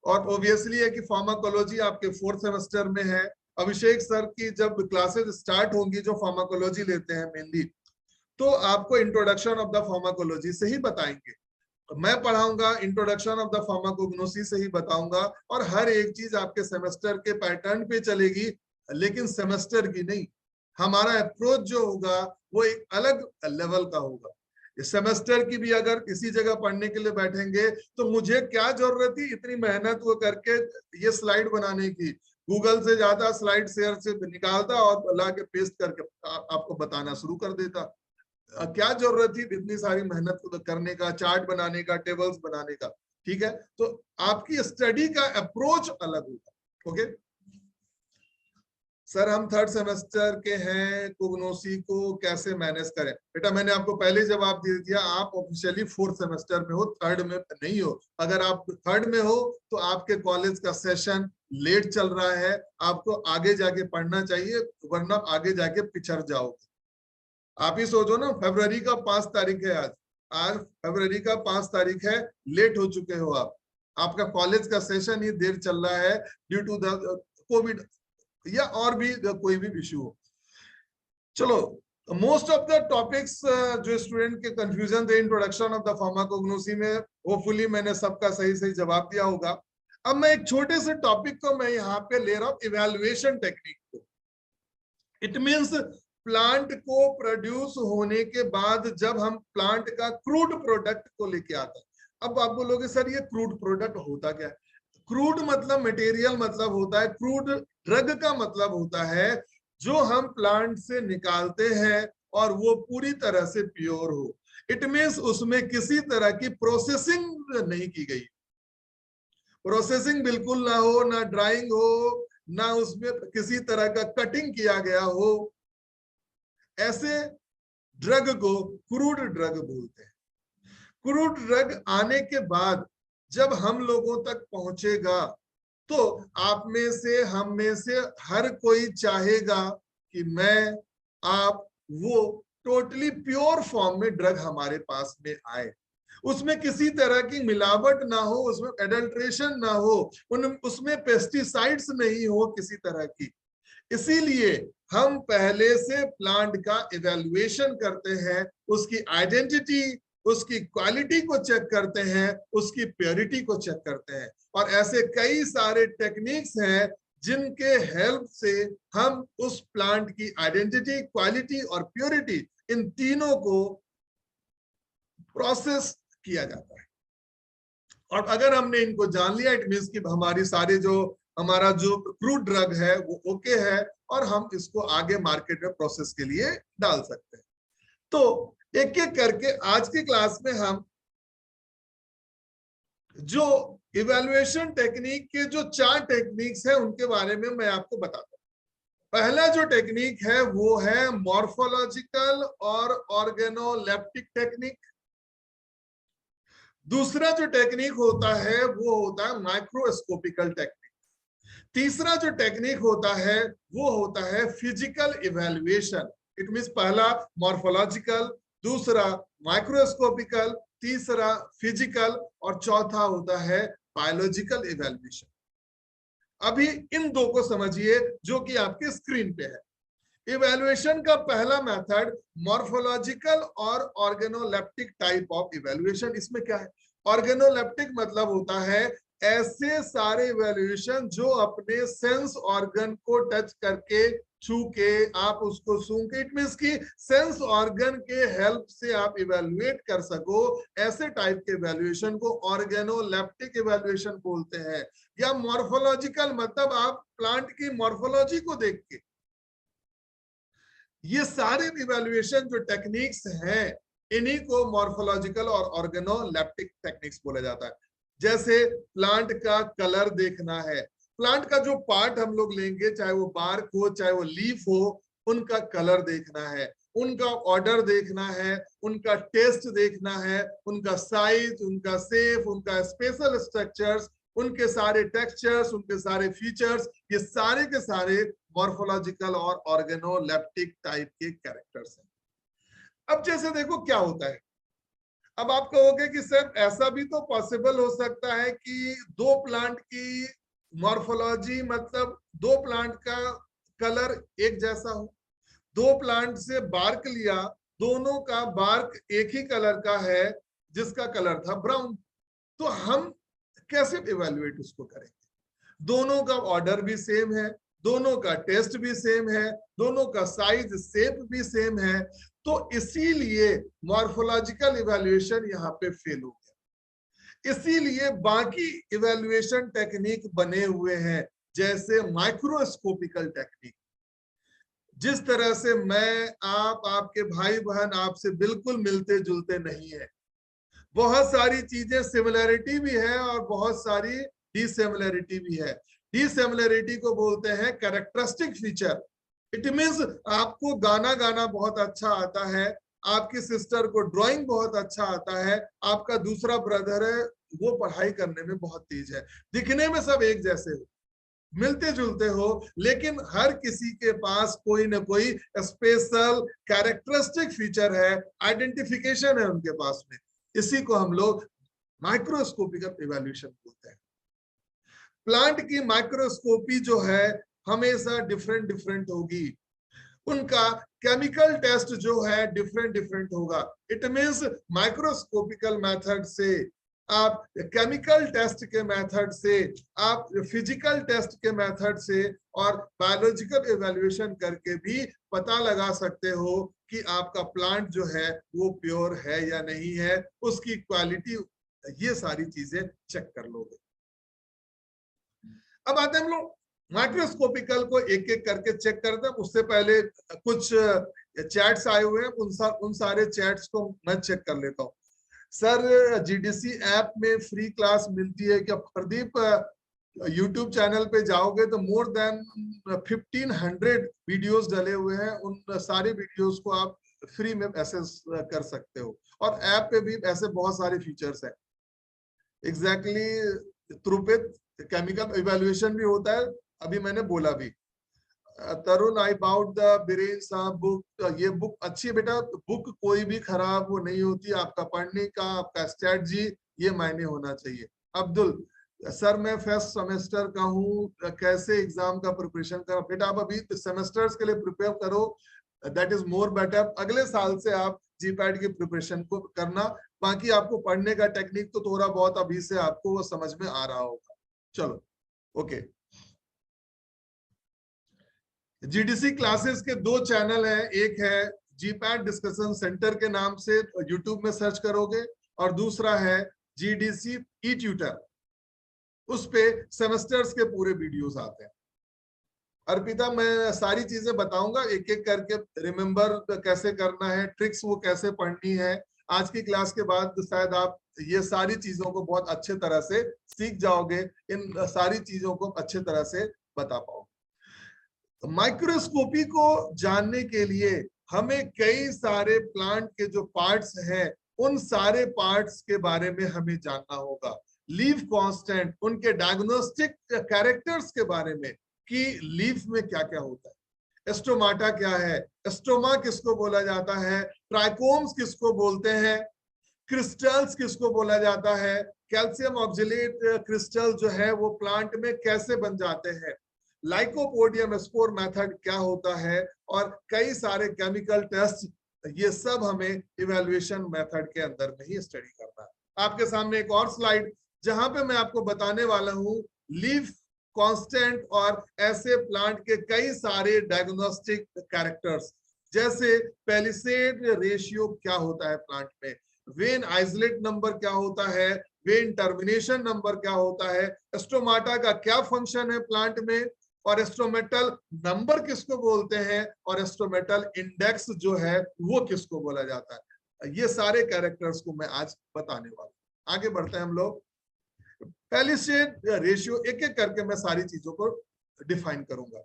और ऑब्वियसली है कि फार्माकोलॉजी आपके 4th सेमेस्टर में है। अभिषेक सर की जब क्लासेस स्टार्ट होंगी, जो फार्माकोलॉजी लेते हैं मेनली, तो आपको इंट्रोडक्शन ऑफ द फार्माकोलॉजी से ही बताएंगे। मैं पढ़ाऊंगा इंट्रोडक्शन ऑफ द फार्माकोग्नोसी से ही बताऊंगा, और हर एक चीज आपके सेमेस्टर के पैटर्न पे चलेगी, लेकिन सेमेस्टर की नहीं। हमारा अप्रोच जो होगा वो एक अलग लेवल का होगा। इस सेमेस्टर की भी अगर इसी जगह पढ़ने के लिए बैठेंगे तो मुझे क्या जरूरत थी इतनी मेहनत वो करके ये स्लाइड बनाने की? गूगल से ज्यादा स्लाइड शेयर से निकालता और ला के पेस्ट करके आपको बताना शुरू कर देता। क्या जरूरत थी इतनी सारी मेहनत करने का, चार्ट बनाने का, टेबल्स बनाने का? ठीक है, तो आपकी स्टडी का अप्रोच अलग होगा। ओके सर, हम 3rd सेमेस्टर के हैं, कोग्नोसी को कैसे मैनेज करें? बेटा मैंने आपको पहले जवाब दे दिया, आप ऑफिशियली 4th सेमेस्टर में हो, 3rd में नहीं हो। अगर आप 3rd में हो तो आपके कॉलेज का सेशन लेट चल रहा है, आपको आगे जाके पढ़ना चाहिए, वरना आगे जाके पिछड़ जाओगे। आप ही सोचो ना, फरवरी का 5 तारीख है आज, आज फरवरी का 5 तारीख है, लेट हो चुके हो आप। आपका कॉलेज का सेशन ही देर चल रहा है ड्यू टू द कोविड या और भी कोई भी इश्यू हो। चलो, मोस्ट ऑफ द टॉपिक्स जो स्टूडेंट के कंफ्यूजन थे इंट्रोडक्शन ऑफ द फार्माकोग्नोसी में, होपफुली मैंने सबका सही सही जवाब दिया होगा। अब मैं एक छोटे से टॉपिक को मैं यहाँ पे ले रहा हूँ, इवैल्यूएशन टेक्निक को। इट मींस प्लांट को प्रोड्यूस होने के बाद जब हम प्लांट का क्रूड प्रोडक्ट को लेके आते हैं। अब आप बोलोगे सर ये क्रूड प्रोडक्ट होता क्या है? क्रूड मतलब मटेरियल मतलब होता है, क्रूड ड्रग का मतलब होता है जो हम प्लांट से निकालते हैं और वो पूरी तरह से प्योर हो। इट मींस उसमें किसी तरह की प्रोसेसिंग नहीं की गई, प्रोसेसिंग बिल्कुल ना हो, ना ड्राइंग हो, ना उसमें किसी तरह का कटिंग किया गया हो, ऐसे ड्रग को क्रूड ड्रग बोलते हैं। क्रूड ड्रग आने के बाद जब हम लोगों तक पहुंचेगा तो आप में से, हम में से हर कोई चाहेगा कि मैं, आप, वो टोटली प्योर फॉर्म में ड्रग हमारे पास में आए, उसमें किसी तरह की मिलावट ना हो, उसमें एडल्ट्रेशन ना हो, उसमें पेस्टिसाइड्स नहीं हो किसी तरह की। इसीलिए हम पहले से प्लांट का इवैल्यूएशन करते हैं, उसकी आइडेंटिटी, उसकी क्वालिटी को चेक करते हैं, उसकी प्योरिटी को चेक करते हैं। और ऐसे कई सारे टेक्निक्स हैं जिनके हेल्प से हम उस प्लांट की आइडेंटिटी, क्वालिटी और प्योरिटी, इन तीनों को प्रोसेस किया जाता है। और अगर हमने इनको जान लिया, इट मींस कि हमारी सारी जो हमारा जो क्रूड ड्रग है वो ओके है और हम इसको आगे मार्केट में प्रोसेस के लिए डाल सकते हैं। तो एक एक करके आज की क्लास में हम जो इवैल्यूएशन टेक्निक के जो 4 टेक्निक्स हैं उनके बारे में मैं आपको बताता हूं। पहला जो टेक्निक है वो है मॉर्फोलॉजिकल और ऑर्गेनोलेप्टिक टेक्निक। दूसरा जो टेक्निक होता है वो होता है माइक्रोस्कोपिकल टेक्निक। तीसरा जो टेक्निक होता है वो होता है फिजिकल इवैल्यूएशन। इट मींस पहला मॉर्फोलॉजिकल, दूसरा माइक्रोस्कोपिकल, तीसरा फिजिकल और चौथा होता है बायोलॉजिकल इवैल्यूएशन। अभी इन दो को समझिए जो कि आपके स्क्रीन पे है। इवैल्यूएशन का पहला मेथड मॉर्फोलॉजिकल और ऑर्गेनोलेप्टिक टाइप ऑफ इवैल्यूएशन। इसमें क्या है? ऑर्गेनोलेप्टिक मतलब होता है ऐसे सारे इवैल्यूएशन जो अपने सेंस ऑर्गन को टच करके, छू के, आप उसको सूंघ के, इट मींस की सेंस ऑर्गन के हेल्प से आप इवैल्यूएट कर सको, ऐसे टाइप के इवैल्यूएशन को ऑर्गेनोलेप्टिक इवैल्यूएशन बोलते हैं। या मॉर्फोलॉजिकल मतलब आप प्लांट की मॉर्फोलॉजी को देख के, ये सारे इवैल्यूएशन जो टेक्निक्स हैं इन्हीं को मॉर्फोलॉजिकल और ऑर्गेनोलेप्टिक टेक्निक्स बोला जाता है। जैसे प्लांट का कलर देखना है, प्लांट का जो पार्ट हम लोग लेंगे, चाहे वो बार्क हो चाहे वो लीफ हो, उनका कलर देखना है, उनका ऑर्डर देखना है, उनका टेस्ट देखना है, उनका साइज, उनका शेप, उनका स्पेशल स्ट्रक्चर्स, उनके सारे टेक्सचर्स, उनके सारे फीचर्स, ये सारे के सारे मॉर्फोलॉजिकल और ऑर्गेनोलेप्टिक टाइप के कैरेक्टर्स हैं। अब जैसे देखो क्या होता है, अब आप कहोगे कि सर ऐसा भी तो पॉसिबल हो सकता है कि दो प्लांट की मॉर्फोलॉजी मतलब दो प्लांट का कलर एक जैसा हो, दो प्लांट से बार्क लिया, दोनों का बार्क एक ही कलर का है जिसका कलर था ब्राउन, तो हम कैसे इवैल्यूएट उसको करेंगे? दोनों का ऑर्डर भी सेम है, दोनों का टेस्ट भी सेम है, दोनों का साइज शेप भी सेम है, तो इसीलिए मॉर्फोलॉजिकल इवैल्यूएशन यहाँ पे फेल हो गया। इसीलिए बाकी इवैल्यूएशन टेक्निक बने हुए हैं जैसे माइक्रोस्कोपिकल टेक्निक। जिस तरह से मैं, आप, आपके भाई बहन आपसे बिल्कुल मिलते जुलते नहीं है, बहुत सारी चीजें सिमिलैरिटी भी है और बहुत सारी डिसिमिलैरिटी भी है। डिसिमिलैरिटी को बोलते हैं कैरेक्टरिस्टिक फीचर। इट मींस आपको गाना गाना बहुत अच्छा आता है, आपकी सिस्टर को ड्राइंग बहुत अच्छा आता है, आपका दूसरा ब्रदर है वो पढ़ाई करने में बहुत तेज है, दिखने में सब एक जैसे हो, मिलते जुलते हो, लेकिन हर किसी के पास कोई ना कोई स्पेशल कैरेक्टरिस्टिक फीचर है, आइडेंटिफिकेशन है उनके पास में। इसी को हम लोग माइक्रोस्कोपिकल इवैल्यूएशन बोलते हैं। प्लांट की माइक्रोस्कोपी जो है हमेशा डिफरेंट डिफरेंट होगी, उनका केमिकल टेस्ट जो है डिफरेंट डिफरेंट होगा। इट मींस माइक्रोस्कोपिकल मेथड से, आप केमिकल टेस्ट के मेथड से, आप फिजिकल टेस्ट के मेथड से और बायोलॉजिकल इवैल्यूएशन करके भी पता लगा सकते हो कि आपका प्लांट जो है वो प्योर है या नहीं है, उसकी क्वालिटी, ये सारी चीजें चेक कर लोगे। अब आते हैं हम लोग माइक्रोस्कोपिकल को एक एक करके चेक करते हैं। उससे पहले कुछ चैट्स आए हुए हैं, उन सारे चैट्स को मैं चेक कर लेता हूँ। सर जीडीसी ऐप में फ्री क्लास मिलती है क्या? प्रदीप, यूट्यूब चैनल पे जाओगे तो मोर देन 1500 वीडियोस डले हुए हैं, उन सारे वीडियोस को आप फ्री में एक्सेस कर सकते हो, और ऐप पे भी ऐसे बहुत सारे फीचर्स हैं। एग्जैक्टली त्रुपित, केमिकल इवैल्यूएशन भी होता है, अभी मैंने बोला भी। तरुण, आई बाउट द बीरेन साहब बुक, ये बुक अच्छी है बेटा, बुक कोई भी खराब वो नहीं होती, आपका पढ़ने का, आपका स्ट्रेटजी, ये मायने होना चाहिए। अब्दुल, सर मैं फर्स्ट सेमेस्टर का हूँ, कैसे एग्जाम का प्रिपरेशन करा? बेटा आप अभी सेमेस्टर्स के लिए प्रिपेयर करो, दैट इज मोर बेटर। अगले साल से आप जीपैट की प्रिपरेशन को करना, बाकी आपको पढ़ने का टेक्निक तो थोड़ा बहुत अभी से आपको वो समझ में आ रहा होगा। चलो ओके। जीडीसी क्लासेस के दो चैनल हैं, एक है जीपैट डिस्कशन सेंटर के नाम से यूट्यूब में सर्च करोगे, और दूसरा है जीडीसी ई ट्यूटर, उस पे सेमेस्टर्स के पूरे वीडियोस आते हैं। अर्पिता, मैं सारी चीजें बताऊंगा एक एक करके, रिमेम्बर कैसे करना है, ट्रिक्स वो कैसे पढ़नी है। आज की क्लास के बाद शायद आप ये सारी चीजों को बहुत अच्छे तरह से सीख जाओगे, इन सारी चीजों को अच्छे तरह से बता पाओगे। माइक्रोस्कोपी को जानने के लिए हमें कई सारे प्लांट के जो पार्ट्स हैं, उन सारे पार्ट्स के बारे में हमें जानना होगा। लीफ कांस्टेंट, उनके डायग्नोस्टिक कैरेक्टर्स के बारे में, कि लीफ में क्या क्या होता है, स्टोमाटा क्या है, स्टोमा किसको बोला जाता है, ट्राइकोम्स किसको बोलते हैं, क्रिस्टल्स किसको बोला जाता है, कैल्शियम ऑक्जेलेट क्रिस्टल जो है वो प्लांट में कैसे बन जाते हैं, लाइकोपोडियम स्पोर मेथड क्या होता है, और कई सारे केमिकल टेस्ट, ये सब हमें इवैल्यूएशन मेथड के अंदर में ही स्टडी करना है। आपके सामने एक और स्लाइड जहां पे मैं आपको बताने वाला हूं लीफ कांस्टेंट और ऐसे प्लांट के कई सारे डायग्नोस्टिक कैरेक्टर्स, जैसे पैलिसेड रेशियो क्या होता है प्लांट में, वेन आइसोलेट नंबर क्या होता है, वेन टर्मिनेशन नंबर क्या होता है, स्टोमाटा का क्या फंक्शन है प्लांट में, और स्टोमेटल नंबर किसको बोलते हैं, और स्टोमेटल इंडेक्स जो है वो किसको बोला जाता है। ये सारे कैरेक्टर्स को मैं आज बताने वाला हूं। आगे बढ़ते हैं हम लोग। पैलिसेड रेशियो, एक एक करके मैं सारी चीजों को डिफाइन करूंगा।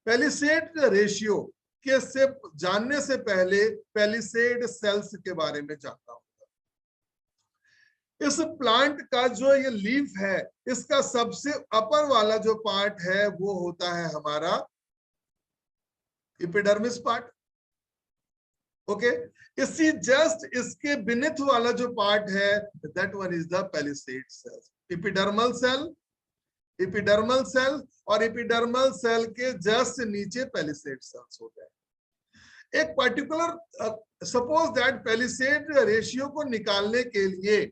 पैलिसेड रेशियो के से जानने से पहले पैलिसेड सेल्स के बारे में जानना होगा। इस प्लांट का जो ये लीफ है, इसका सबसे अपर वाला जो पार्ट है वो होता है हमारा एपिडर्मिस पार्ट। ओके, इसी जस्ट इसके बिनिथ वाला जो पार्ट है, that one is the palisade cells. Epidermal cell, epidermal cell, और एपिडर्मल सेल के जस्ट नीचे पैलिसेड सेल्स होते हैं। एक particular suppose that palisade ratio को निकालने के लिए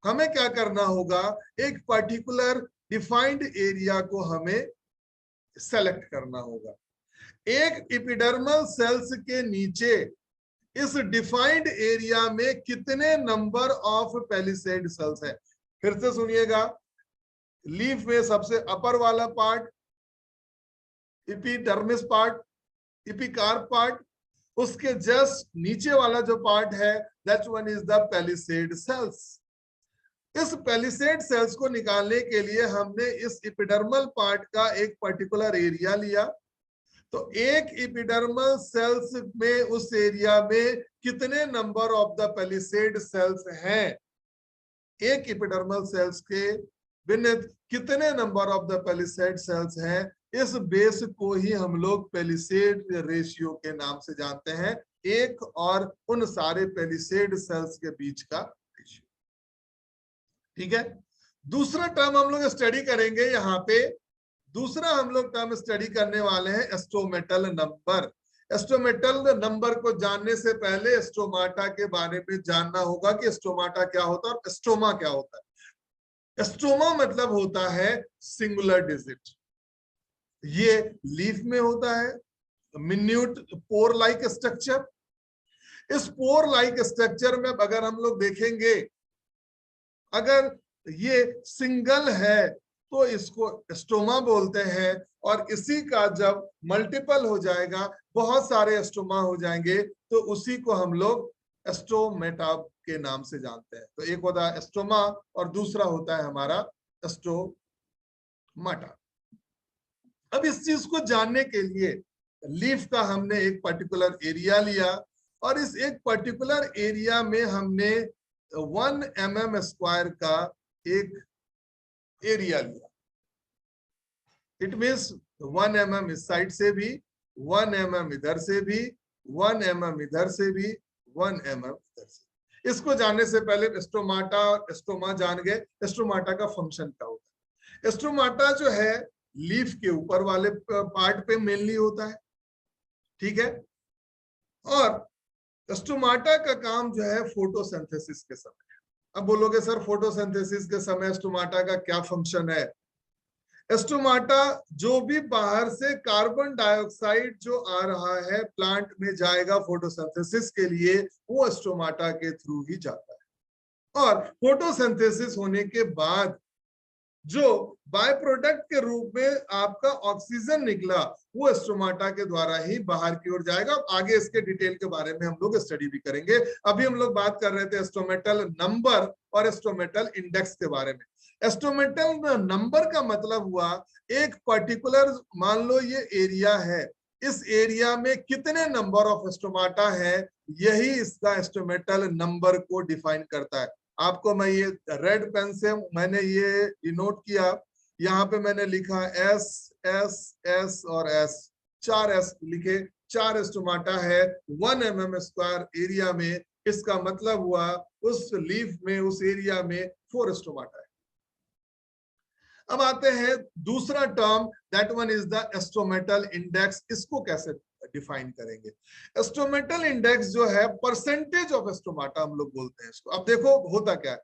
हमें क्या करना होगा, एक पर्टिकुलर डिफाइंड एरिया को हमें सेलेक्ट करना होगा। एक एपिडर्मल सेल्स के नीचे इस डिफाइंड एरिया में कितने नंबर ऑफ पैलिसेड सेल्स है? फिर से सुनिएगा, लीफ में सबसे अपर वाला part epidermis part, epicarp part, उसके जस्ट नीचे वाला जो पार्ट है that one is the palisade cells. इस पैलिसेड सेल्स को निकालने के लिए हमने इस एपिडर्मल पार्ट का एक पर्टिकुलर एरिया लिया। तो एक एपिडर्मल सेल्स में, उस एरिया में कितने number of the palisade cells हैं, एक एपिडर्मल सेल्स के बिनिथ कितने number of the palisade cells हैं, इस बेस को ही हम लोग पैलिसेड रेशियो के नाम से जानते हैं, एक और उन सारे पैलिसेड सेल्स के बीच का रेशियो। ठीक है। दूसरा टर्म हम लोग स्टडी करेंगे यहाँ पे, दूसरा हम लोग टर्म स्टडी करने वाले हैं एस्टोमेटल नंबर। एस्टोमेटल नंबर को जानने से पहले एस्टोमाटा के बारे में जानना होगा कि एस्टोमाटा क्या होता है और एस्टोमा क्या होता है। एस्टोमा मतलब होता है सिंगुलर डिजिट, ये लीफ में होता है, मिन्यूट पोर लाइक स्ट्रक्चर। इस पोर लाइक स्ट्रक्चर में अगर हम लोग देखेंगे, अगर ये सिंगल है तो इसको स्टोमा बोलते हैं, और इसी का जब मल्टीपल हो जाएगा, बहुत सारे स्टोमा हो जाएंगे, तो उसी को हम लोग एस्टोमेटा के नाम से जानते हैं। तो एक होता है स्टोमा और दूसरा होता है हमारा एस्टोमाटा। अब इस चीज को जानने के लिए लीफ का हमने एक पर्टिकुलर एरिया लिया, और इस एक पर्टिकुलर एरिया में हमने 1 mm स्क्वायर का एक एरिया लिया। इट मीन्स 1 mm इस साइड से भी, 1 mm इधर से भी, 1 mm इधर से भी, 1 mm इधर से। इसको जानने से पहले एस्टोमाटा और एस्टोमा जान गए। एस्टोमाटा का फंक्शन क्या होता है? एस्टोमाटा जो है लीफ के ऊपर वाले पार्ट पे मेनली होता है, ठीक है। और एस्टोमाटा का काम जो है फोटोसिंथेसिस के समय। अब बोलोगे सर फोटोसिंथेसिस के समय एस्टोमाटा का क्या फंक्शन है? एस्टोमाटा जो भी बाहर से कार्बन डाइऑक्साइड जो आ रहा है प्लांट में जाएगा फोटोसिंथेसिस के लिए, वो एस्टोमाटा के थ्रू ही जाता है। और फोटोसिंथेसिस होने के बाद जो बाय प्रोडक्ट के रूप में आपका ऑक्सीजन निकला, वो एस्टोमाटा के द्वारा ही बाहर की ओर जाएगा। आगे इसके डिटेल के बारे में हम लोग स्टडी भी करेंगे। अभी हम लोग बात कर रहे थे एस्टोमेटल नंबर और एस्टोमेटल इंडेक्स के बारे में। एस्टोमेटल नंबर का मतलब हुआ एक पर्टिकुलर, मान लो ये एरिया है, इस एरिया में कितने नंबर ऑफ एस्टोमाटा है, यही इसका एस्टोमेटल नंबर को डिफाइन करता है। आपको मैं ये रेड पेन से मैंने ये डिनोट किया, यहाँ पे मैंने लिखा एस एस एस और एस, 4 एस लिखे, 4 एस्टोमाटा है 1 mm स्क्वायर एरिया में। इसका मतलब हुआ उस लीफ में, उस एरिया में 4 एस्टोमाटा है। अब आते हैं दूसरा term, that one is the stomatal index. इसको कैसे डिफाइन करेंगे? एस्टोमेटल इंडेक्स जो है परसेंटेज ऑफ एस्टोमाटा हम लोग बोलते हैं इसको। अब देखो होता क्या है,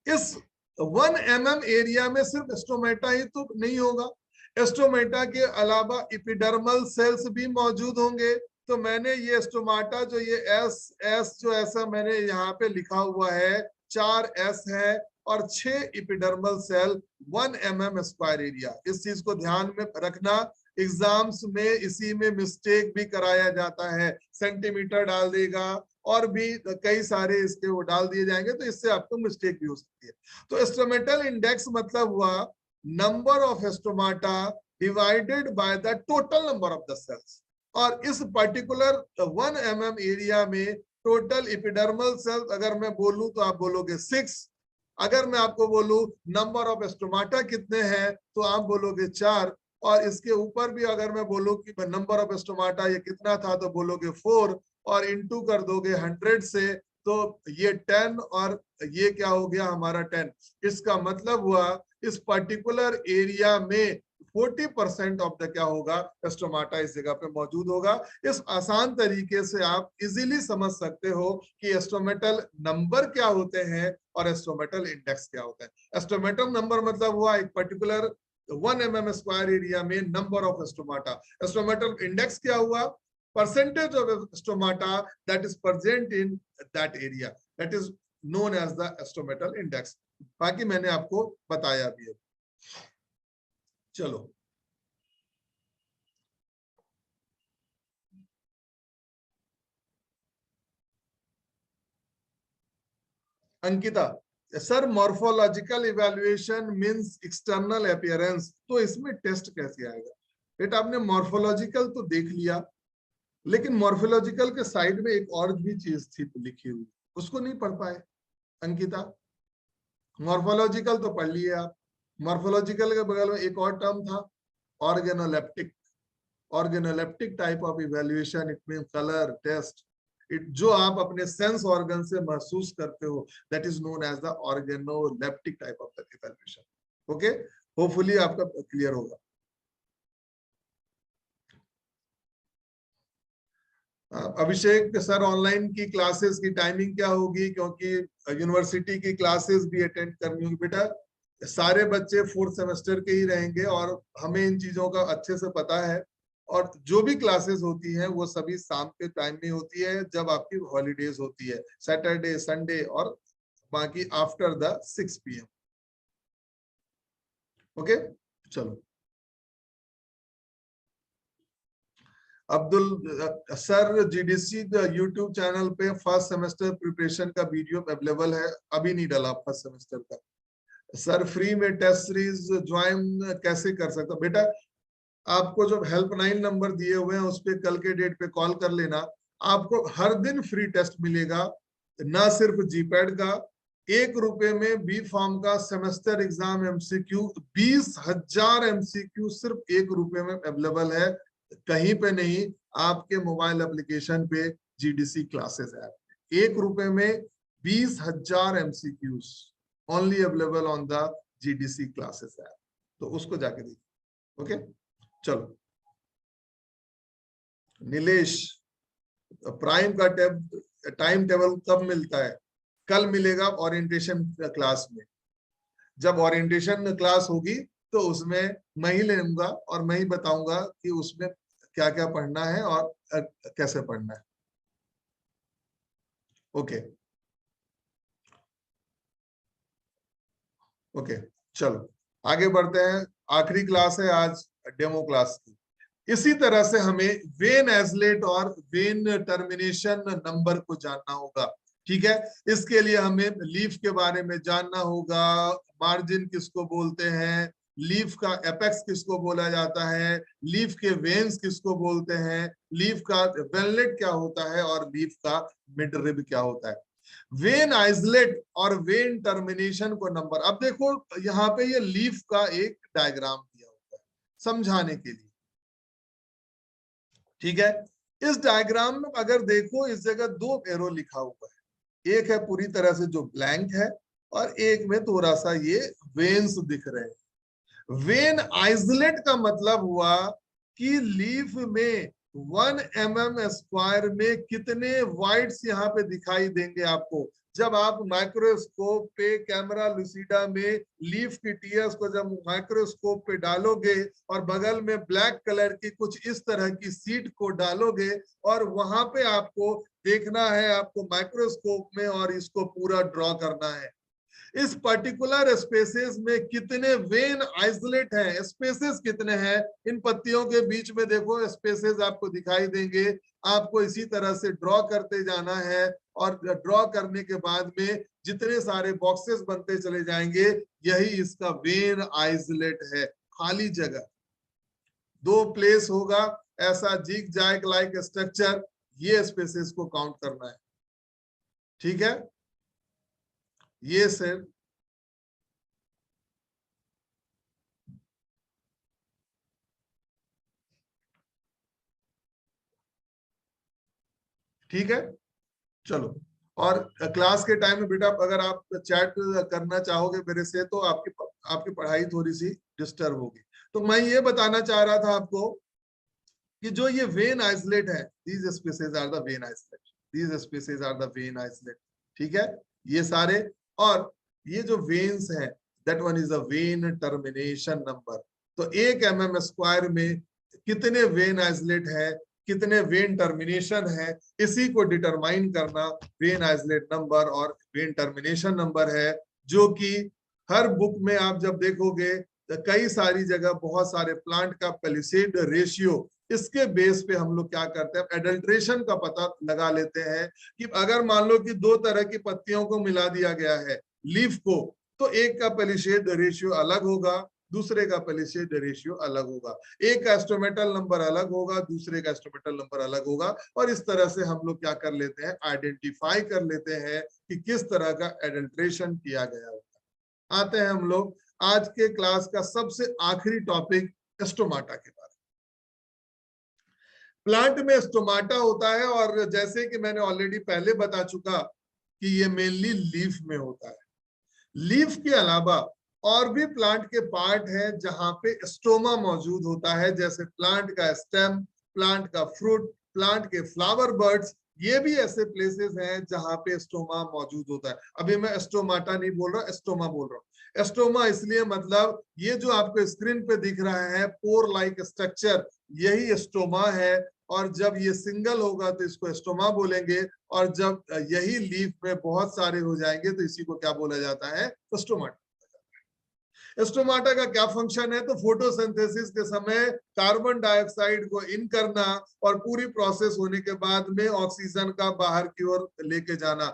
इस 1 mm एरिया में सिर्फ एस्टोमेटा ही तो नहीं होगा, एस्टोमेटा के अलावा एपिडर्मल सेल्स भी मौजूद होंगे। तो मैंने ये एस्टोमाटा जो ये एस एस जो ऐसा मैंने यहाँ पे लिखा हुआ है, 4 एस है और 6 epidermal cell 1 mm square area. इस चीज को ध्यान में रखना, एग्जाम्स में इसी में मिस्टेक भी कराया जाता है, सेंटीमीटर डाल देगा और भी कई सारे इसके वो डाल दिए जाएंगे, तो इससे आपको मिस्टेक भी हो सकती है। तो एस्टोमेटल इंडेक्स मतलब हुआ number of stomata divided by the total number of the cells. और इस पर्टिकुलर 1 mm एरिया में टोटल एपिडर्मल सेल्स अगर मैं बोलूं तो आप बोलोगे 6। अगर मैं आपको बोलूं नंबर ऑफ एस्टोमाटा कितने हैं तो आप बोलोगे 4। और इसके ऊपर भी अगर मैं बोलूं कि नंबर ऑफ एस्टोमाटा ये कितना था तो बोलोगे 4, और इनटू कर दोगे 100 से, तो ये 10 और ये क्या हो गया हमारा 10। इसका मतलब हुआ इस पर्टिकुलर एरिया में 40% ऑफ द क्या होगा, एस्टोमाटा इस जगह पे मौजूद होगा। इस आसान तरीके से आप इजीली समझ सकते हो कि एस्टोमेटल नंबर क्या होते हैं और एस्टोमेटल इंडेक्स क्या होता है। एस्टोमेटल नंबर मतलब हुआ एक पर्टिकुलर 1 mm स्क्वायर एरिया में number of stomata. Stomatal index क्या हुआ, percentage of stomata that is present in that area, that is known as the stomatal index. बाकी मैंने आपको बताया भी है। चलो Ankita, sir morphological evaluation means external appearance, तो इसमें टेस्ट कैसे आएगा? बेटा आपने मॉर्फोलॉजिकल तो देख लिया, लेकिन मॉर्फोलॉजिकल के साइड में एक और भी चीज थी लिखी हुई, उसको नहीं पढ़ पाए अंकिता। मॉर्फोलॉजिकल तो पढ़ लिए आप, मॉर्फोलॉजिकल के बगल में एक और टर्म था organoleptic. Organoleptic type of evaluation, it means colour taste, जो आप अपने सेंस ऑर्गन से महसूस करते हो, that is known as the organoleptic type of the evaluation. Okay, hopefully आपका क्लियर होगा। अभिषेक सर, ऑनलाइन की क्लासेस की टाइमिंग क्या होगी, क्योंकि यूनिवर्सिटी की क्लासेस भी अटेंड करनी होगी। बेटा सारे बच्चे 4th सेमेस्टर के ही रहेंगे और हमें इन चीजों का अच्छे से पता है, और जो भी क्लासेस होती हैं वो सभी शाम के टाइम में होती है जब आपकी हॉलीडेज होती है, सैटरडे संडे और बाकी आफ्टर द 6 PM। ओके, चलो। Abdul sir, GDC YouTube channel पे फर्स्ट सेमेस्टर प्रिपरेशन का वीडियो अवेलेबल है, अभी नहीं डाला फर्स्ट सेमेस्टर का। सर फ्री में टेस्ट सीरीज ज्वाइन कैसे कर सकता? बेटा आपको जो हेल्पलाइन नंबर दिए हुए हैं उस पे कल के डेट पे कॉल कर लेना, आपको हर दिन फ्री टेस्ट मिलेगा। ना सिर्फ जीपैड का, 1 रुपए में बी फॉर्म का सेमेस्टर एग्जाम एमसीक्यू, 20,000 एमसीक्यू सिर्फ 1 रुपए में अवेलेबल है, कहीं पे नहीं, आपके मोबाइल एप्लीकेशन पे जीडीसी क्लासेस ऐप। 1 रुपए में 20,000 MCQs only available on the GDC classes app, तो उसको जाके देखिए। ओके, चलो। नीलेश, प्राइम का टाइम टेबल कब मिलता है? कल मिलेगा ओरिएंटेशन क्लास में। जब ओरिएंटेशन क्लास होगी तो उसमें मैं ही लूंगा और मैं ही बताऊंगा कि उसमें क्या क्या पढ़ना है और कैसे पढ़ना है। ओके ओके, चलो आगे बढ़ते हैं। आखिरी क्लास है आज, डेमो क्लास की। इसी तरह से हमें वेन एजलेट और वेन टर्मिनेशन नंबर को जानना होगा, ठीक है। इसके लिए हमें लीफ के बारे में जानना होगा, मार्जिन किसको बोलते हैं, लीफ का एपेक्स किसको बोला जाता है, लीफ के वेन्स किसको बोलते हैं, लीफ का वेनलेट क्या होता है और लीफ का मिड रिब क्या होता है। वेन आइसलेट और वेन टर्मिनेशन को नंबर, अब देखो यहाँ पे ये लीफ का एक डायग्राम दिया होता है समझाने के लिए, ठीक है। इस डायग्राम में अगर देखो इस जगह 2 एरो लिखा हुआ है, एक है पूरी तरह से जो ब्लैंक है और एक में थोड़ा सा ये वेन्स दिख रहे हैं। वेन आइसोलेट का मतलब हुआ कि लीफ में 1 mm² में कितने वाइट्स यहाँ पे दिखाई देंगे आपको। जब आप माइक्रोस्कोप पे कैमरा लुसीडा में लीफ की टीयर्स को जब माइक्रोस्कोप पे डालोगे और बगल में ब्लैक कलर की कुछ इस तरह की सीट को डालोगे और वहां पे आपको देखना है, आपको माइक्रोस्कोप में, और इसको पूरा ड्रॉ करना है। इस पर्टिकुलर स्पेसेस में कितने वेन आइसोलेट हैं, स्पेसेस कितने हैं, इन पत्तियों के बीच में देखो स्पेसेस आपको दिखाई देंगे। आपको इसी तरह से ड्रॉ करते जाना है और ड्रॉ करने के बाद में जितने सारे बॉक्सेस बनते चले जाएंगे, यही इसका वेन आइसोलेट है। खाली जगह 2 प्लेस होगा, ऐसा जिग जैग लाइक स्ट्रक्चर, ये स्पेसेस को काउंट करना है, ठीक है। ये सिर्फ ठीक है, चलो। और क्लास के टाइम में बेटा अगर आप चैट करना चाहोगे मेरे से तो आपकी आपकी पढ़ाई थोड़ी सी डिस्टर्ब होगी। तो मैं ये बताना चाह रहा था आपको कि जो ये वेन आइसोलेट है, these species are the vein isolate, these species are the vein isolate, ठीक है, ये सारे। और ये जो वेन्स है, that one is a vein termination number. तो 1 mm² में कितने वेन आइसोलेट है, कितने वेन टर्मिनेशन है, इसी को डिटरमाइन करना वेन आइसोलेट नंबर और वेन टर्मिनेशन नंबर है। जो कि हर बुक में आप जब देखोगे तो कई सारी जगह बहुत सारे प्लांट का पेलिसेड रेशियो, इसके बेस पे हम लोग क्या करते हैं, एडल्ट्रेशन का पता लगा लेते हैं कि अगर मान लो कि 2 तरह की पत्तियों को मिला दिया गया है लीफ को, तो एक का पेलिसेड रेशियो अलग होगा, दूसरे का पेलिसेड रेशियो अलग होगा, एक का एस्टोमेटल नंबर अलग होगा, दूसरे का एस्टोमेटल नंबर अलग होगा। और इस तरह से हम लोग क्या कर लेते हैं, आइडेंटिफाई कर लेते हैं कि किस तरह का एडल्ट्रेशन किया गया होगा। आते हैं हम लोग आज के क्लास का सबसे आखिरी टॉपिक, स्टोमाटा के बारे प्लांट में स्टोमाटा होता है, और जैसे कि मैंने ऑलरेडी पहले बता चुका कि ये मेनली लीफ में होता है। लीफ के अलावा और भी प्लांट के पार्ट है जहां पे स्टोमा मौजूद होता है, जैसे प्लांट का स्टेम, प्लांट का फ्रूट, प्लांट के फ्लावर बर्ड्स, ये भी ऐसे प्लेसेस हैं जहां पे स्टोमा मौजूद होता है। अभी मैं स्टोमाटा नहीं बोल रहा, स्टोमा बोल रहा हूँ। स्टोमा इसलिए मतलब ये जो आपको स्क्रीन पे दिख रहा है पोर लाइक स्ट्रक्चर, यही स्टोमा है। और जब ये सिंगल होगा तो इसको स्टोमा बोलेंगे, और जब यही लीफ में बहुत सारे हो जाएंगे तो इसी को क्या बोला जाता है? तो स्टोमाटा। स्टोमाटा का क्या फंक्शन है? तो फोटोसिंथेसिस के समय कार्बन डाइऑक्साइड को इन करना और पूरी प्रोसेस होने के बाद में ऑक्सीजन का बाहर की ओर लेके जाना।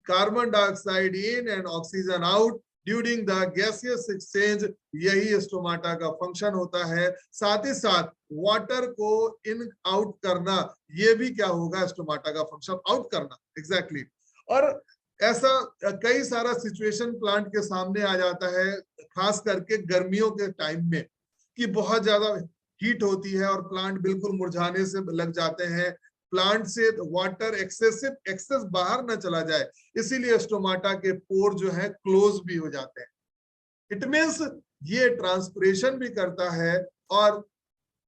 Carbon dioxide in and oxygen out during the gaseous exchange, यही स्टोमाटा का फंक्शन होता है। साथ ही साथ वाटर को इन आउट करना, ये भी क्या होगा? स्टोमाटा का फंक्शन, आउट करना। एग्जैक्टली और ऐसा कई सारा सिचुएशन प्लांट के सामने आ जाता है, खास करके गर्मियों के टाइम में, कि बहुत ज्यादा हीट होती है और प्लांट बिल्कुल मुरझाने से लग जाते हैं। प्लांट से वाटर एक्सेस बाहर ना चला जाए, इसीलिए स्टोमाटा के पोर जो है क्लोज भी हो जाते हैं। इट मींस ये ट्रांसपिरेशन भी करता है और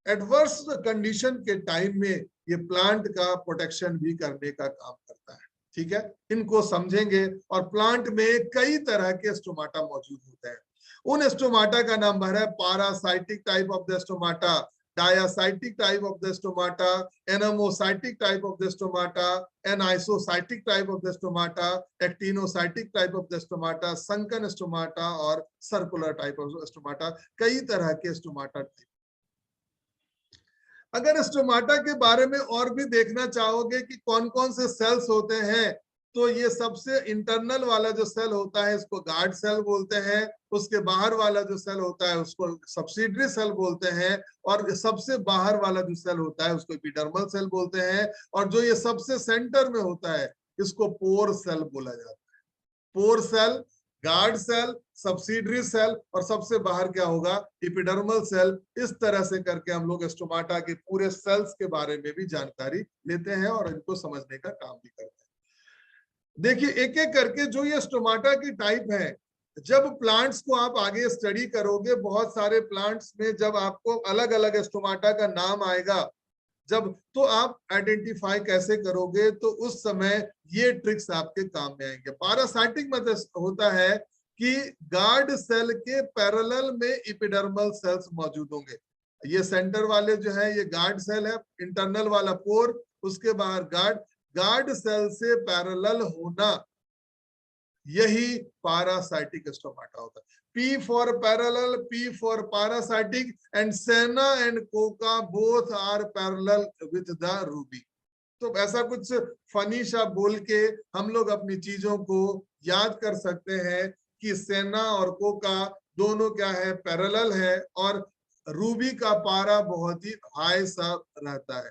एडवर्स कंडीशन के टाइम में ये प्लांट का प्रोटेक्शन भी करने का काम करता है। ठीक है, इनको समझेंगे। और प्लांट में कई तरह के स्टोमाटा मौजूद होते हैं। उन स्टोमाटा का नंबर है paracytic type of the stomata, diacytic type of the stomata, anomocytic type of the stomata, anisocytic type of the stomata, actinocytic type of the stomata, sunken stomata और सर्कुलर टाइप ऑफ स्टोमाटा। कई तरह के stomata type. अगर stomata के बारे में और भी देखना चाहोगे कि कौन कौन से सेल्स होते हैं, तो ये सबसे इंटरनल वाला जो सेल होता है इसको गार्ड सेल बोलते हैं। उसके बाहर वाला जो सेल होता है उसको सब्सिडरी सेल बोलते हैं। और सबसे बाहर वाला जो सेल होता है उसको एपिडर्मल सेल बोलते हैं। और जो ये सबसे सेंटर में होता है इसको पोर सेल बोला जाता है। Pore cell, guard cell, subsidiary cell और सबसे बाहर क्या होगा? Epidermal cell. इस तरह से करके हम लोग स्टोमाटा के पूरे सेल्स के बारे में भी जानकारी लेते हैं और इनको समझने का काम भी करते हैं। देखिए एक एक करके जो ये स्टोमाटा की टाइप है, जब प्लांट्स को आप आगे स्टडी करोगे, बहुत सारे प्लांट्स में जब आपको अलग अलग स्टोमाटा का नाम आएगा, जब तो आप आइडेंटिफाई कैसे करोगे? तो उस समय ये ट्रिक्स आपके काम में आएंगे। पारासाइटिक मतलब होता है कि गार्ड सेल के पैरेलल में एपिडर्मल सेल्स मौजूद होंगे। ये सेंटर वाले जो है ये गार्ड सेल है, इंटरनल वाला पोर, उसके बाहर गार्ड। गार्ड सेल से पैरेलल होना, यही पारासाइटिक स्टोमाटा होता है। P for parallel, P for parasitic, and Senna and Coca both are parallel with the ruby. तो ऐसा कुछ फनी सा बोल के हम लोग अपनी चीजों को याद कर सकते हैं कि सेना और कोका दोनों क्या है? पैरेलल है। और रूबी का पारा बहुत ही हाई सा रहता है।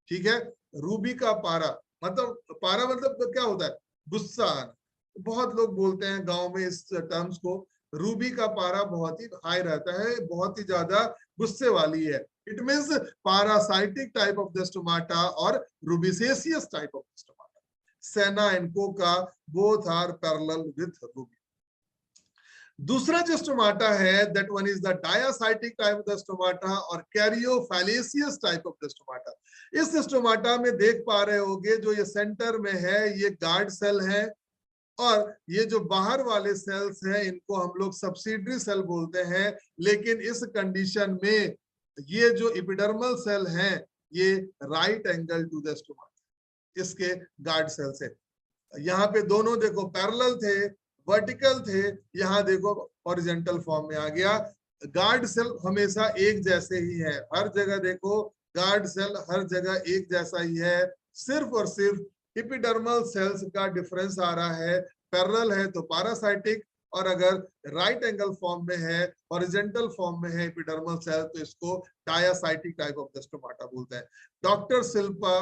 ठीक है, रूबी का पारा मतलब तो क्या होता है? गुस्सा आना। बहुत लोग बोलते हैं गांव में इस टर्म्स को। रूबी का पारा बहुत ही हाई रहता है, बहुत ही ज्यादा गुस्से वाली है। It means paracytic type of the stomata और rubiaceous type of the stomata. Senna and coca both are parallel with ruby. दूसरा जो स्टोमाटा है that one is the diacytic type of the stomata और caryophyllaceous type of the stomata. इस stomata में देख पा रहे होगे जो ये सेंटर में है ये गार्ड सेल है, और ये जो बाहर वाले सेल्स हैं इनको हम लोग सब्सिडरी सेल बोलते हैं। लेकिन इस कंडीशन में ये जो एपिडर्मल सेल हैं ये right angle to the stomata, इसके गार्ड सेल से। यहाँ पे दोनों देखो पैरेलल थे, वर्टिकल थे, यहाँ देखो हॉरिजॉन्टल फॉर्म में आ गया। गार्ड सेल हमेशा एक जैसे ही है, हर जगह देखो गार्ड सेल हर जगह एक जैसा ही है। सिर्फ और सिर्फ एपिडर्मल सेल्स का डिफरेंस आ रहा है। पैरेलल है तो पारासाइटिक, और अगर राइट एंगल फॉर्म में है, हॉरिजॉन्टल फॉर्म में है एपिडर्मल सेल, तो इसको diacytic type of the stomata बोलते हैं। Doctor Shilpa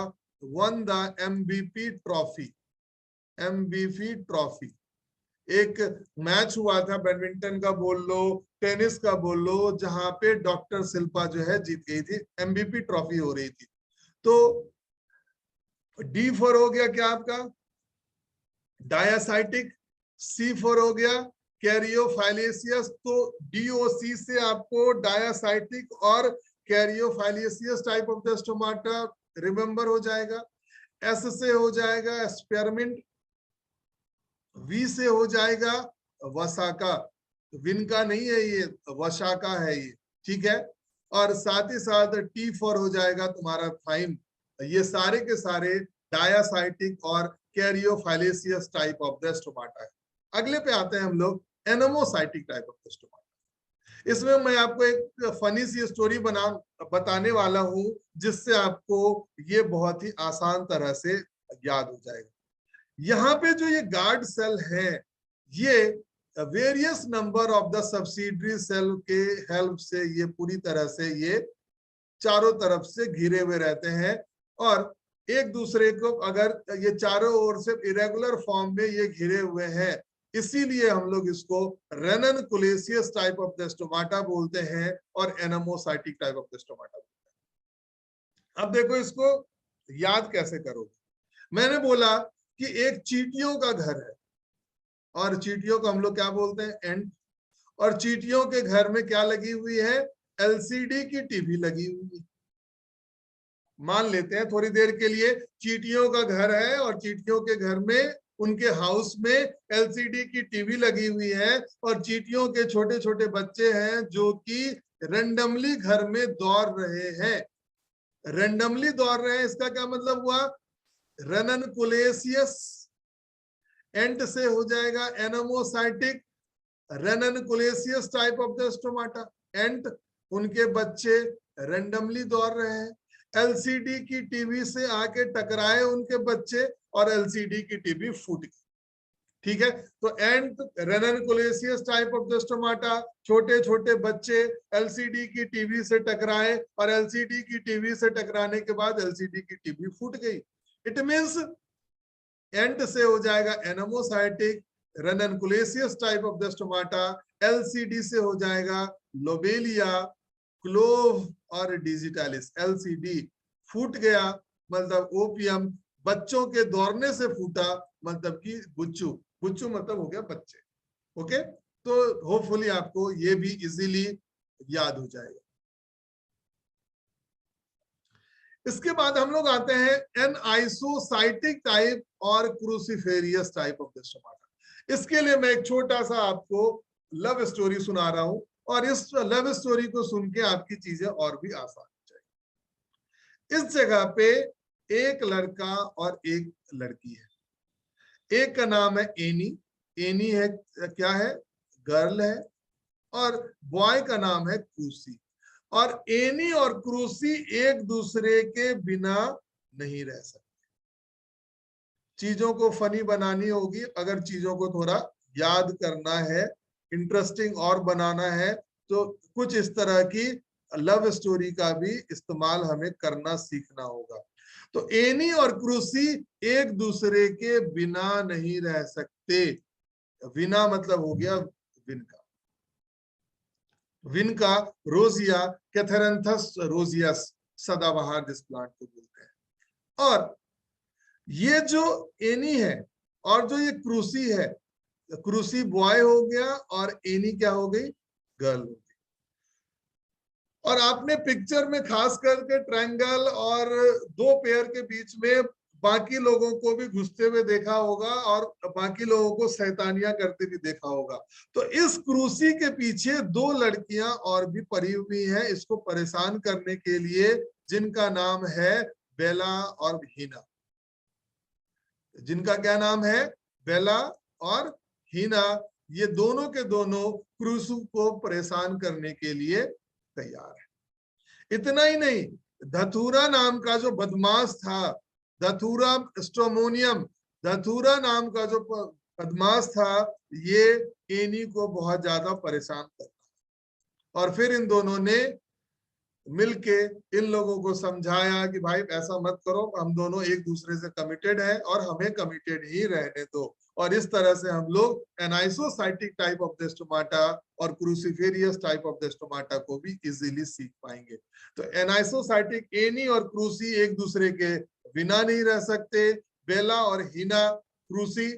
won the MBP trophy. MBP trophy एक मैच हुआ था, बैडमिंटन का बोल लो, टेनिस का बोल लो, जहां पे डॉक्टर शिल्पा जो है जीत गई थी, एमबीपी ट्रॉफी हो रही थी। तो D4 हो गया क्या आपका डायासाइटिक, C4 हो गया कैरियोफाइलेसियस। तो DOC से आपको डायासाइटिक और caryophyllaceous type of the stomata remember हो जाएगा। S से हो जाएगा स्पेरमिंट, V से हो जाएगा वसाका, विनका नहीं है ये, वसाका है ये, ठीक है। और साथ ही साथ T4 हो जाएगा तुम्हारा थाइम। ये सारे के सारे डायासाइटिक और caryophyllaceous type of the stomata है। अगले पे आते हैं हम लोग anomocytic type of the stomata. इसमें मैं आपको एक फनी सी स्टोरी बताने वाला हूं, जिससे आपको ये बहुत ही आसान तरह से याद हो जाएगा। यहाँ पे जो ये गार्ड सेल है, ये various number of the subsidiary cell के हेल्प से ये पूरी तरह से ये चारों तरफ से घिरे हुए रहते हैं, और एक दूसरे को अगर ये चारों ओर से इरेगुलर फॉर्म में ये घिरे हुए हैं, इसीलिए हम लोग इसको रेननकुलेसियस टाइप ऑफ द स्टोमाटा बोलते हैं और anomocytic type of the stomata बोलते हैं। अब देखो इसको याद कैसे करोगे। मैंने बोला कि एक चींटियों का घर है, और चींटियों को हम लोग क्या बोलते हैं एंट, और चींटियों के घर में क्या लगी हुई है LCD की टीवी लगी हुई है। मान लेते हैं थोड़ी देर के लिए चींटियों का घर है और चींटियों के घर में उनके हाउस में LCD की टीवी लगी हुई है, और चींटियों के छोटे छोटे बच्चे हैं जो कि रेंडमली घर में दौड़ रहे हैं। रेंडमली दौड़ रहे हैं, इसका क्या मतलब हुआ रेननकुलेसियस, एंट से हो जाएगा anomocytic, ranunculaceous type of the stomata. Ant उनके बच्चे रेंडमली दौड़ रहे हैं, LCD की टीवी से आके टकराए उनके बच्चे और LCD की टीवी फूट गई, ठीक है। तो एंट रेननकुलेसियस टाइप ऑफ द स्टोमाटा, छोटे छोटे बच्चे LCD की टीवी से टकराए और LCD की टीवी से टकराने के बाद LCD की टीवी फूट गई। इट मींस एंट से हो जाएगा anomocytic, ranunculaceous type of the stomata, LCD से हो जाएगा लोबेलिया, क्लोव और डिजिटालिस। LCD फूट गया मतलब ओपियम, बच्चों के दौड़ने से फूटा मतलब कि बुच्चू, बुच्चू मतलब हो गया बच्चे। ओके, तो होपफुली आपको ये भी इजीली याद हो जाएगा। इसके बाद हम लोग आते हैं एनआइसोसाइटिक टाइप और क्रूसिफेरियस टाइप ऑफ द स्टोमाटा। इसके लिए मैं एक छोटा सा आपको लव स्टोरी सुना रहा हूं, और इस लव स्टोरी को सुन के आपकी चीजें और भी आसान हो जाएगी। इस जगह पे एक लड़का और एक लड़की है। एक का नाम है एनी, एनी है क्या है गर्ल है, और बॉय का नाम है क्रूसी। और एनी और क्रूसी एक दूसरे के बिना नहीं रह सकते। चीजों को फनी बनानी होगी, अगर चीजों को थोड़ा याद करना है, इंटरेस्टिंग और बनाना है, तो कुछ इस तरह की लव स्टोरी का भी इस्तेमाल हमें करना सीखना होगा। तो एनी और क्रूसी एक दूसरे के बिना नहीं रह सकते। बिना मतलब हो गया विनका, विनका रोजिया कैथेरेंथस रोजियस, सदाबहार जिस प्लांट को बोलते हैं। और ये जो एनी है और जो ये क्रूसी है, क्रूसी बॉय हो गया और एनी क्या हो गई गर्ल हो गई। और आपने पिक्चर में खास करके ट्रायंगल और दो पेयर के बीच में बाकी लोगों को भी घुसते हुए देखा होगा और बाकी लोगों को शैतानियां करते भी देखा होगा। तो इस क्रूसी के पीछे दो लड़कियां और भी पड़ी हुई हैं इसको परेशान करने के लिए, जिनका नाम है बेला और हीना। जिनका क्या नाम है बेला और हीना। ये दोनों के दोनों क्रूसी को परेशान करने के लिए तैयार है। इतना ही नहीं, धतूरा नाम का जो बदमाश था, धतूरा स्ट्रोमोनियम, धतूरा नाम का जो बदमाश था, ये एनी को बहुत ज्यादा परेशान करता। और फिर इन दोनों ने मिलके इन लोगों को समझाया कि भाई ऐसा मत करो, हम दोनों एक दूसरे से कमिटेड है और हमें कमिटेड ही रहने दो। और इस तरह से हम लोग एनाइसोसाइटिक टाइप ऑफ द स्टोमाटा और क्रूसीफेरियस टाइप ऑफ द स्टोमाटा को भी इजीली सीख पाएंगे। तो एनाइसोसाइटिक एनी और क्रूसी एक दूसरे के बिना नहीं रह सकते। बेला और हिना क्रूसी,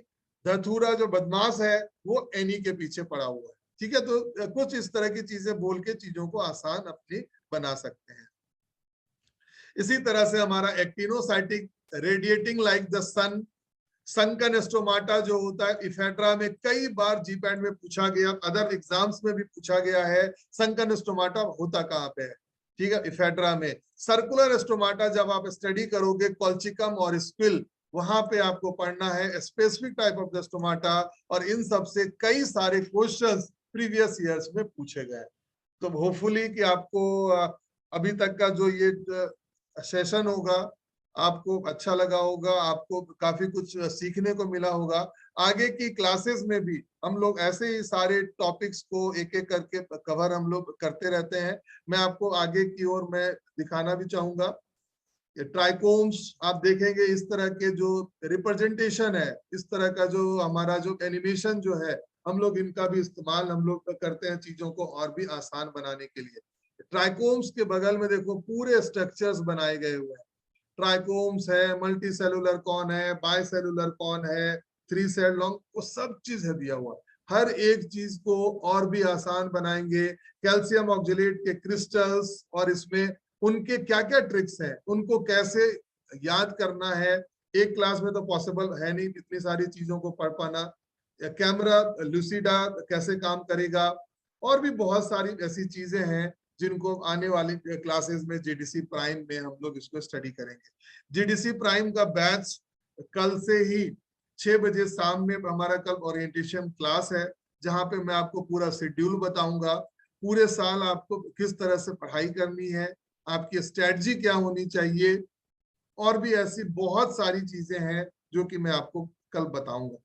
धतूरा जो बदमाश है वो एनी के पीछे पड़ा हुआ है। ठीक है, तो कुछ इस तरह की चीजें बोल के चीजों को आसान अपनी बना सकते हैं। इसी तरह से हमारा actinocytic radiating like the sun, sunken stomata जो होता है इफेड्रा में कई बार जीपैट में पूछा गया, अदर एग्जाम्स में भी पूछा गया है सनकन स्टोमाटा होता कहाँ पे है। ठीक है, इफेड्रा में। सर्कुलर स्टोमाटा जब आप स्टडी करोगे कॉल्चिकम और स्क्विल, वहां पे आपको पढ़ना है specific type of the stomata, और इन सब से कई सारे क्वेश्चंस प्रीवियस ईयर्स में पूछे गए। तो होपफुली कि आपको अभी तक का जो ये सेशन होगा आपको अच्छा लगा होगा, आपको काफी कुछ सीखने को मिला होगा। आगे की क्लासेस में भी हम लोग ऐसे ही सारे टॉपिक्स को एक एक करके कवर हम लोग करते रहते हैं। मैं आपको आगे की ओर मैं दिखाना भी चाहूंगा। ट्राइकोम्स आप देखेंगे, इस तरह के जो रिप्रेजेंटेशन है, इस तरह का जो हमारा जो एनिमेशन जो है, हम लोग इनका भी इस्तेमाल हम लोग करते हैं चीजों को और भी आसान बनाने के लिए। ट्राइकोम्स के बगल में देखो पूरे स्ट्रक्चर्स बनाए गए हुए हैं। ट्राइकोम्स है, मल्टी सेलुलर कौन है, बाय सेलुलर कौन है, थ्री सेल लॉन्ग, वो सब चीज है दिया हुआ। हर एक चीज को और भी आसान बनाएंगे। कैल्शियम ऑक्जेलेट के क्रिस्टल्स और इसमें उनके क्या क्या ट्रिक्स हैं, उनको कैसे याद करना है, एक क्लास में तो पॉसिबल है नहीं इतनी सारी चीजों को पढ़ पाना। कैमरा लूसिडा कैसे काम करेगा, और भी बहुत सारी ऐसी चीजें हैं जिनको आने वाली क्लासेस में जीडीसी प्राइम में हम लोग इसको स्टडी करेंगे। जीडीसी प्राइम का बैच कल से ही 6 बजे शाम में हमारा कल ओरिएंटेशन क्लास है, जहां पे मैं आपको पूरा शेड्यूल बताऊंगा, पूरे साल आपको किस तरह से पढ़ाई करनी है, आपकी स्ट्रेटजी क्या होनी चाहिए, और भी ऐसी बहुत सारी चीजें हैं जो कि मैं आपको कल बताऊंगा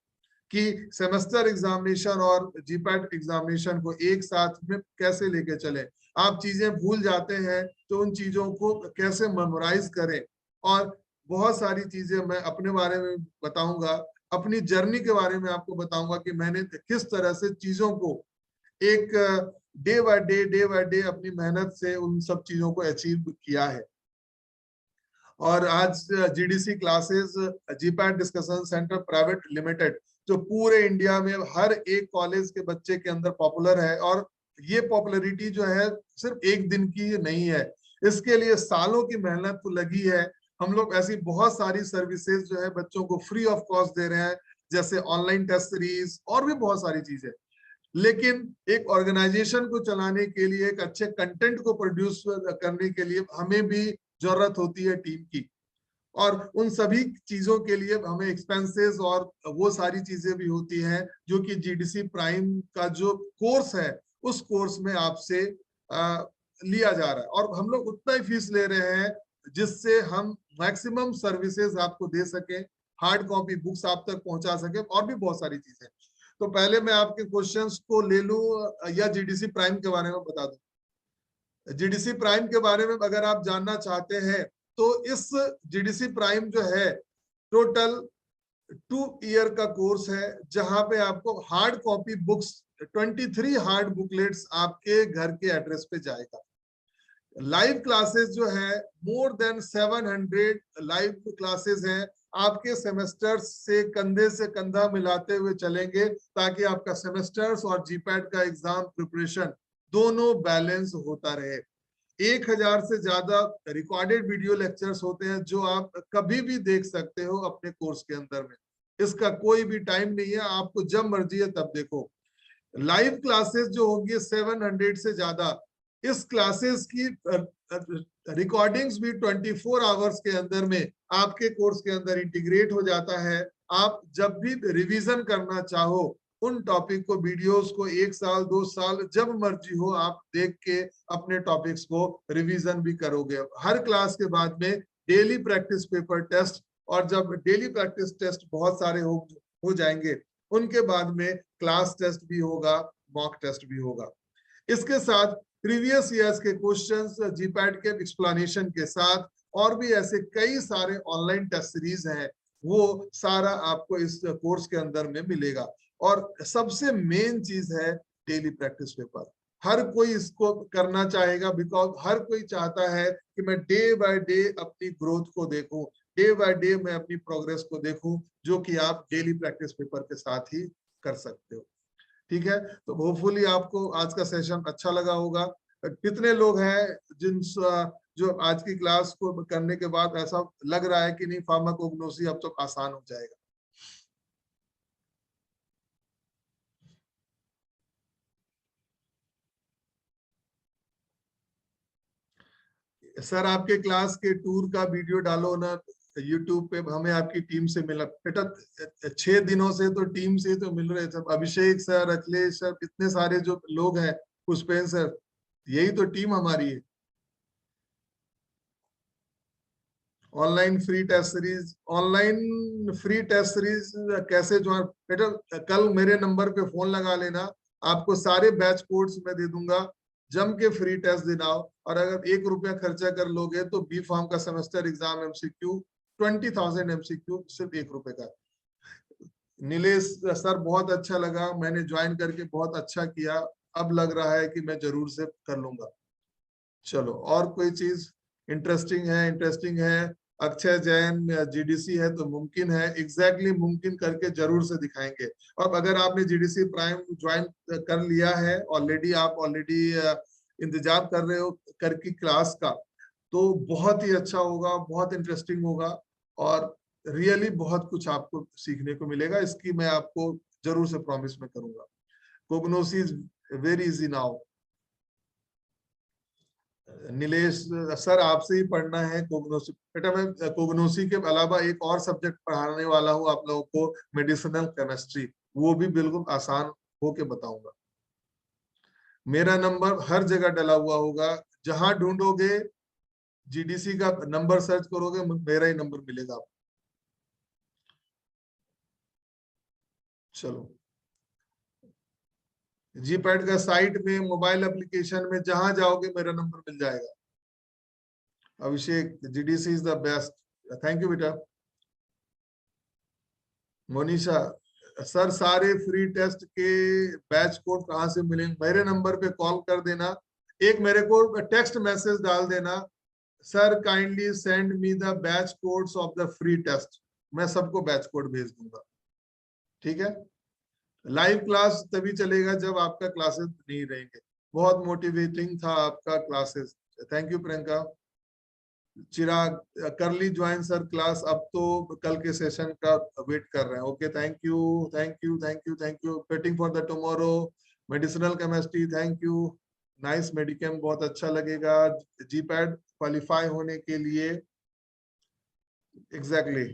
कि सेमेस्टर एग्जामिनेशन और जीपैट एग्जामिनेशन को एक साथ में कैसे लेके चले। आप चीजें भूल जाते हैं तो उन चीजों को कैसे मेमोराइज करें, और बहुत सारी चीजें मैं अपने बारे में बताऊंगा, अपनी जर्नी के बारे में आपको बताऊंगा कि मैंने किस तरह से चीजों को एक डे बाय डे अपनी मेहनत से उन सब चीजों को अचीव किया है। और आज GDC classes GPAT discussion centre private limited जो पूरे इंडिया में हर एक कॉलेज के बच्चे के अंदर पॉपुलर है, और ये पॉपुलैरिटी जो है सिर्फ एक दिन की नहीं है, इसके लिए सालों की मेहनत तो लगी है। हम लोग ऐसी बहुत सारी सर्विसेज जो है बच्चों को फ्री ऑफ कॉस्ट दे रहे हैं, जैसे ऑनलाइन टेस्ट सीरीज और भी बहुत सारी चीजें। लेकिन एक ऑर्गेनाइजेशन को चलाने के लिए, एक अच्छे कंटेंट को प्रोड्यूस करने के लिए हमें भी जरूरत होती है टीम की, और उन सभी चीजों के लिए हमें एक्सपेंसेस और वो सारी चीजें भी होती हैं जो कि जीडीसी प्राइम का जो कोर्स है उस कोर्स में आपसे लिया जा रहा है, और हम लोग उतना ही फीस ले रहे हैं जिससे हम मैक्सिमम सर्विसेज आपको दे सकें, हार्ड कॉपी बुक्स आप तक पहुंचा सके, और भी बहुत सारी चीजें। तो पहले मैं आपके क्वेश्चंस को ले लूं या जीडीसी प्राइम के बारे में बता दूं। जीडीसी प्राइम के बारे में अगर आप जानना चाहते हैं तो इस जीडीसी प्राइम जो है टोटल 2 ईयर का कोर्स है, जहां पे आपको hard copy books 23 hard booklets आपके घर के एड्रेस पे जाएगा। लाइव क्लासेस जो है मोर देन 700 लाइव क्लासेस हैं, आपके सेमेस्टर्स से कंधे से कंधा मिलाते हुए चलेंगे ताकि आपका सेमेस्टर्स और जीपैट का एग्जाम प्रिपरेशन दोनों बैलेंस होता रहे। 1000 से ज्यादा रिकॉर्डेड वीडियो लेक्चर्स होते हैं जो आप कभी भी देख सकते हो अपने कोर्स के अंदर में, इसका कोई भी टाइम नहीं है, आपको जब मर्जी है तब देखो। लाइव क्लासेस जो होंगी 700 से ज्यादा, इस क्लासेस की रिकॉर्डिंग्स भी 24 आवर्स के अंदर में आपके कोर्स के अंदर इंटीग्रेट हो जाता है। आप जब भी रिवीजन करना चाहो उन टॉपिक को, वीडियोस को 1 साल 2 साल जब मर्जी हो आप देख के अपने टॉपिक्स को रिवीजन भी करोगे। हर क्लास के बाद में डेली प्रैक्टिस पेपर टेस्ट, और जब डेली प्रैक्टिस टेस्ट बहुत सारे हो जाएंगे उनके बाद में क्लास टेस्ट भी होगा, मॉक टेस्ट भी होगा। इसके साथ प्रीवियस ईयर्स के क्वेश्चंस जीपैट के एक्सप्लेनेशन के साथ, और भी ऐसे कई सारे ऑनलाइन टेस्ट सीरीज हैं, वो सारा आपको इस कोर्स के अंदर में मिलेगा। और सबसे मेन चीज है डेली प्रैक्टिस पेपर। हर कोई इसको करना चाहेगा, बिकॉज हर कोई चाहता है कि मैं डे बाय डे अपनी ग्रोथ को देखूं, डे बाय डे मैं अपनी प्रोग्रेस को देखूं, जो कि आप डेली प्रैक्टिस पेपर के साथ ही कर सकते हो। ठीक है, तो होपफुली आपको आज का सेशन अच्छा लगा होगा। कितने लोग हैं जिन जो आज की क्लास को करने के बाद ऐसा लग रहा है कि नहीं, फार्माकोग्नोसी अब तो आसान हो जाएगा? सर आपके क्लास के टूर का वीडियो डालो ना यूट्यूब पे, हमें आपकी टीम से मिला बेटा। 6 दिनों से तो टीम से ही तो मिल रहे थे, अभिषेक सर, अखिलेश सर, इतने सारे जो लोग हैं, पुष्पेन सर, यही तो टीम हमारी है। Online free test series, online free test series कैसे ज्वाइन? बेटा कल मेरे नंबर पे फोन लगा लेना, आपको सारे बैच कोड्स मैं दे दूंगा, जम के फ्री टेस्ट देना। और अगर 1 रुपया खर्चा कर लोगे तो बी फार्म का सेमेस्टर एग्जाम एमसीक्यू 20,000 एमसीक्यू सिर्फ 1 रुपए का। नीलेश सर बहुत अच्छा लगा, मैंने ज्वाइन करके बहुत अच्छा किया, अब लग रहा है कि मैं जरूर से कर लूंगा। चलो, और कोई चीज इंटरेस्टिंग है? इंटरेस्टिंग है अक्षय जैन, जीडीसी है तो मुमकिन है, एग्जैक्टली मुमकिन करके जरूर से दिखाएंगे। और अगर आपने जीडीसी प्राइम ज्वाइन कर लिया है ऑलरेडी, आप ऑलरेडी इंतजार कर रहे हो कर की क्लास का, तो बहुत ही अच्छा होगा, बहुत इंटरेस्टिंग होगा, और रियली बहुत कुछ आपको सीखने को मिलेगा। इसकी मैं आपको जरूर से प्रॉमिस में करूंगा। Cognosy is very easy now. Nilesh sir आपसे ही पढ़ना है कोग्नोसी। बेटा मैं कोग्नोसी के अलावा एक और सब्जेक्ट पढ़ाने वाला हूँ आप लोगों को, मेडिसिनल केमिस्ट्री, वो भी बिल्कुल आसान होके बताऊंगा। मेरा नंबर हर जगह डला हुआ होगा, जहां ढूंढोगे जीडीसी का नंबर सर्च करोगे, मेरा ही नंबर मिलेगा आपको। चलो, जीपैड का साइट में, मोबाइल एप्लीकेशन में, जहां जाओगे मेरा नंबर मिल जाएगा। Abhishek, GDC is the best. Thank you बेटा। मोनिशा सर, सारे फ्री टेस्ट के बैच कोड कहाँ से मिलेंगे? मेरे नंबर पे कॉल कर देना, एक मेरे को टेक्स्ट मैसेज डाल देना, sir kindly send me the batch codes of the free test, मैं सबको बैच कोड भेज दूंगा। ठीक है, लाइव क्लास तभी चलेगा जब आपका क्लासेस नहीं रहेंगे। बहुत मोटिवेटिंग था आपका क्लासेस, थैंक यू प्रियंका। चिराग, कर ली ज्वाइन सर क्लास, अब तो कल के सेशन का वेट कर रहे हैं। Okay, thank you, thank you, thank you, thank you. Waiting for the tomorrow medicinal chemistry, thank you. Nice, medchem बहुत अच्छा लगेगा जीपैड क्वालिफाई होने के लिए। एग्जैक्टली,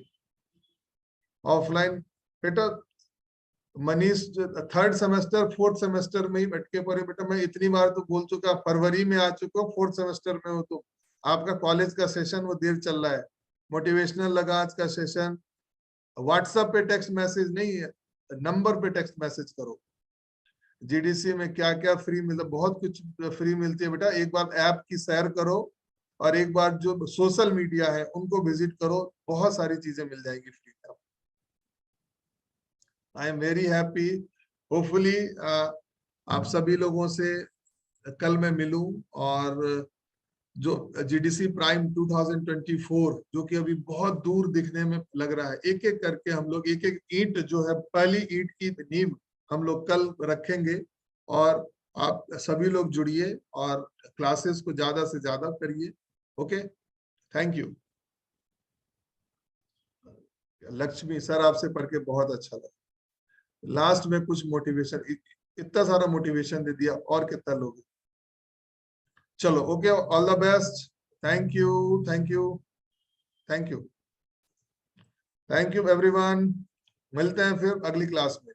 ऑफलाइन बेटा। Manish, third semester fourth semester में ही भटके पड़े बेटा, मैं इतनी बार तो बोल चुका, फरवरी में आ चुका हूँ, फोर्थ सेमेस्टर में हो तो आपका कॉलेज का सेशन वो देर चल रहा है। मोटिवेशनल लगा आज का सेशन, व्हाट्सएप पे टेक्स्ट मैसेज नहीं है, नंबर पे टेक्स्ट मैसेज करो। जीडीसी में क्या क्या फ्री मिलता, बहुत कुछ फ्री मिलती है बेटा। एक बार ऐप की सैर करो, और एक बार जो सोशल मीडिया है उनको विजिट करो, बहुत सारी चीजें मिल जाएगी free. I am very happy. Hopefully आप सभी लोगों से कल मैं मिलूं, और जो जीडीसी प्राइम 2024 जो कि अभी बहुत दूर दिखने में लग रहा है, एक एक करके हम लोग एक एक ईंट जो है, पहली ईंट की नींव हम लोग कल रखेंगे। और आप सभी लोग जुड़िए और क्लासेस को ज्यादा से ज्यादा करिए। Okay, thank you. Lakshmi sir, आपसे पढ़ के बहुत अच्छा लगा। लास्ट में कुछ मोटिवेशन, इतना सारा मोटिवेशन दे दिया, और कितना लोग। चलो, okay, all the best. Thank you, thank you, thank you, thank you everyone. मिलते हैं फिर अगली क्लास में।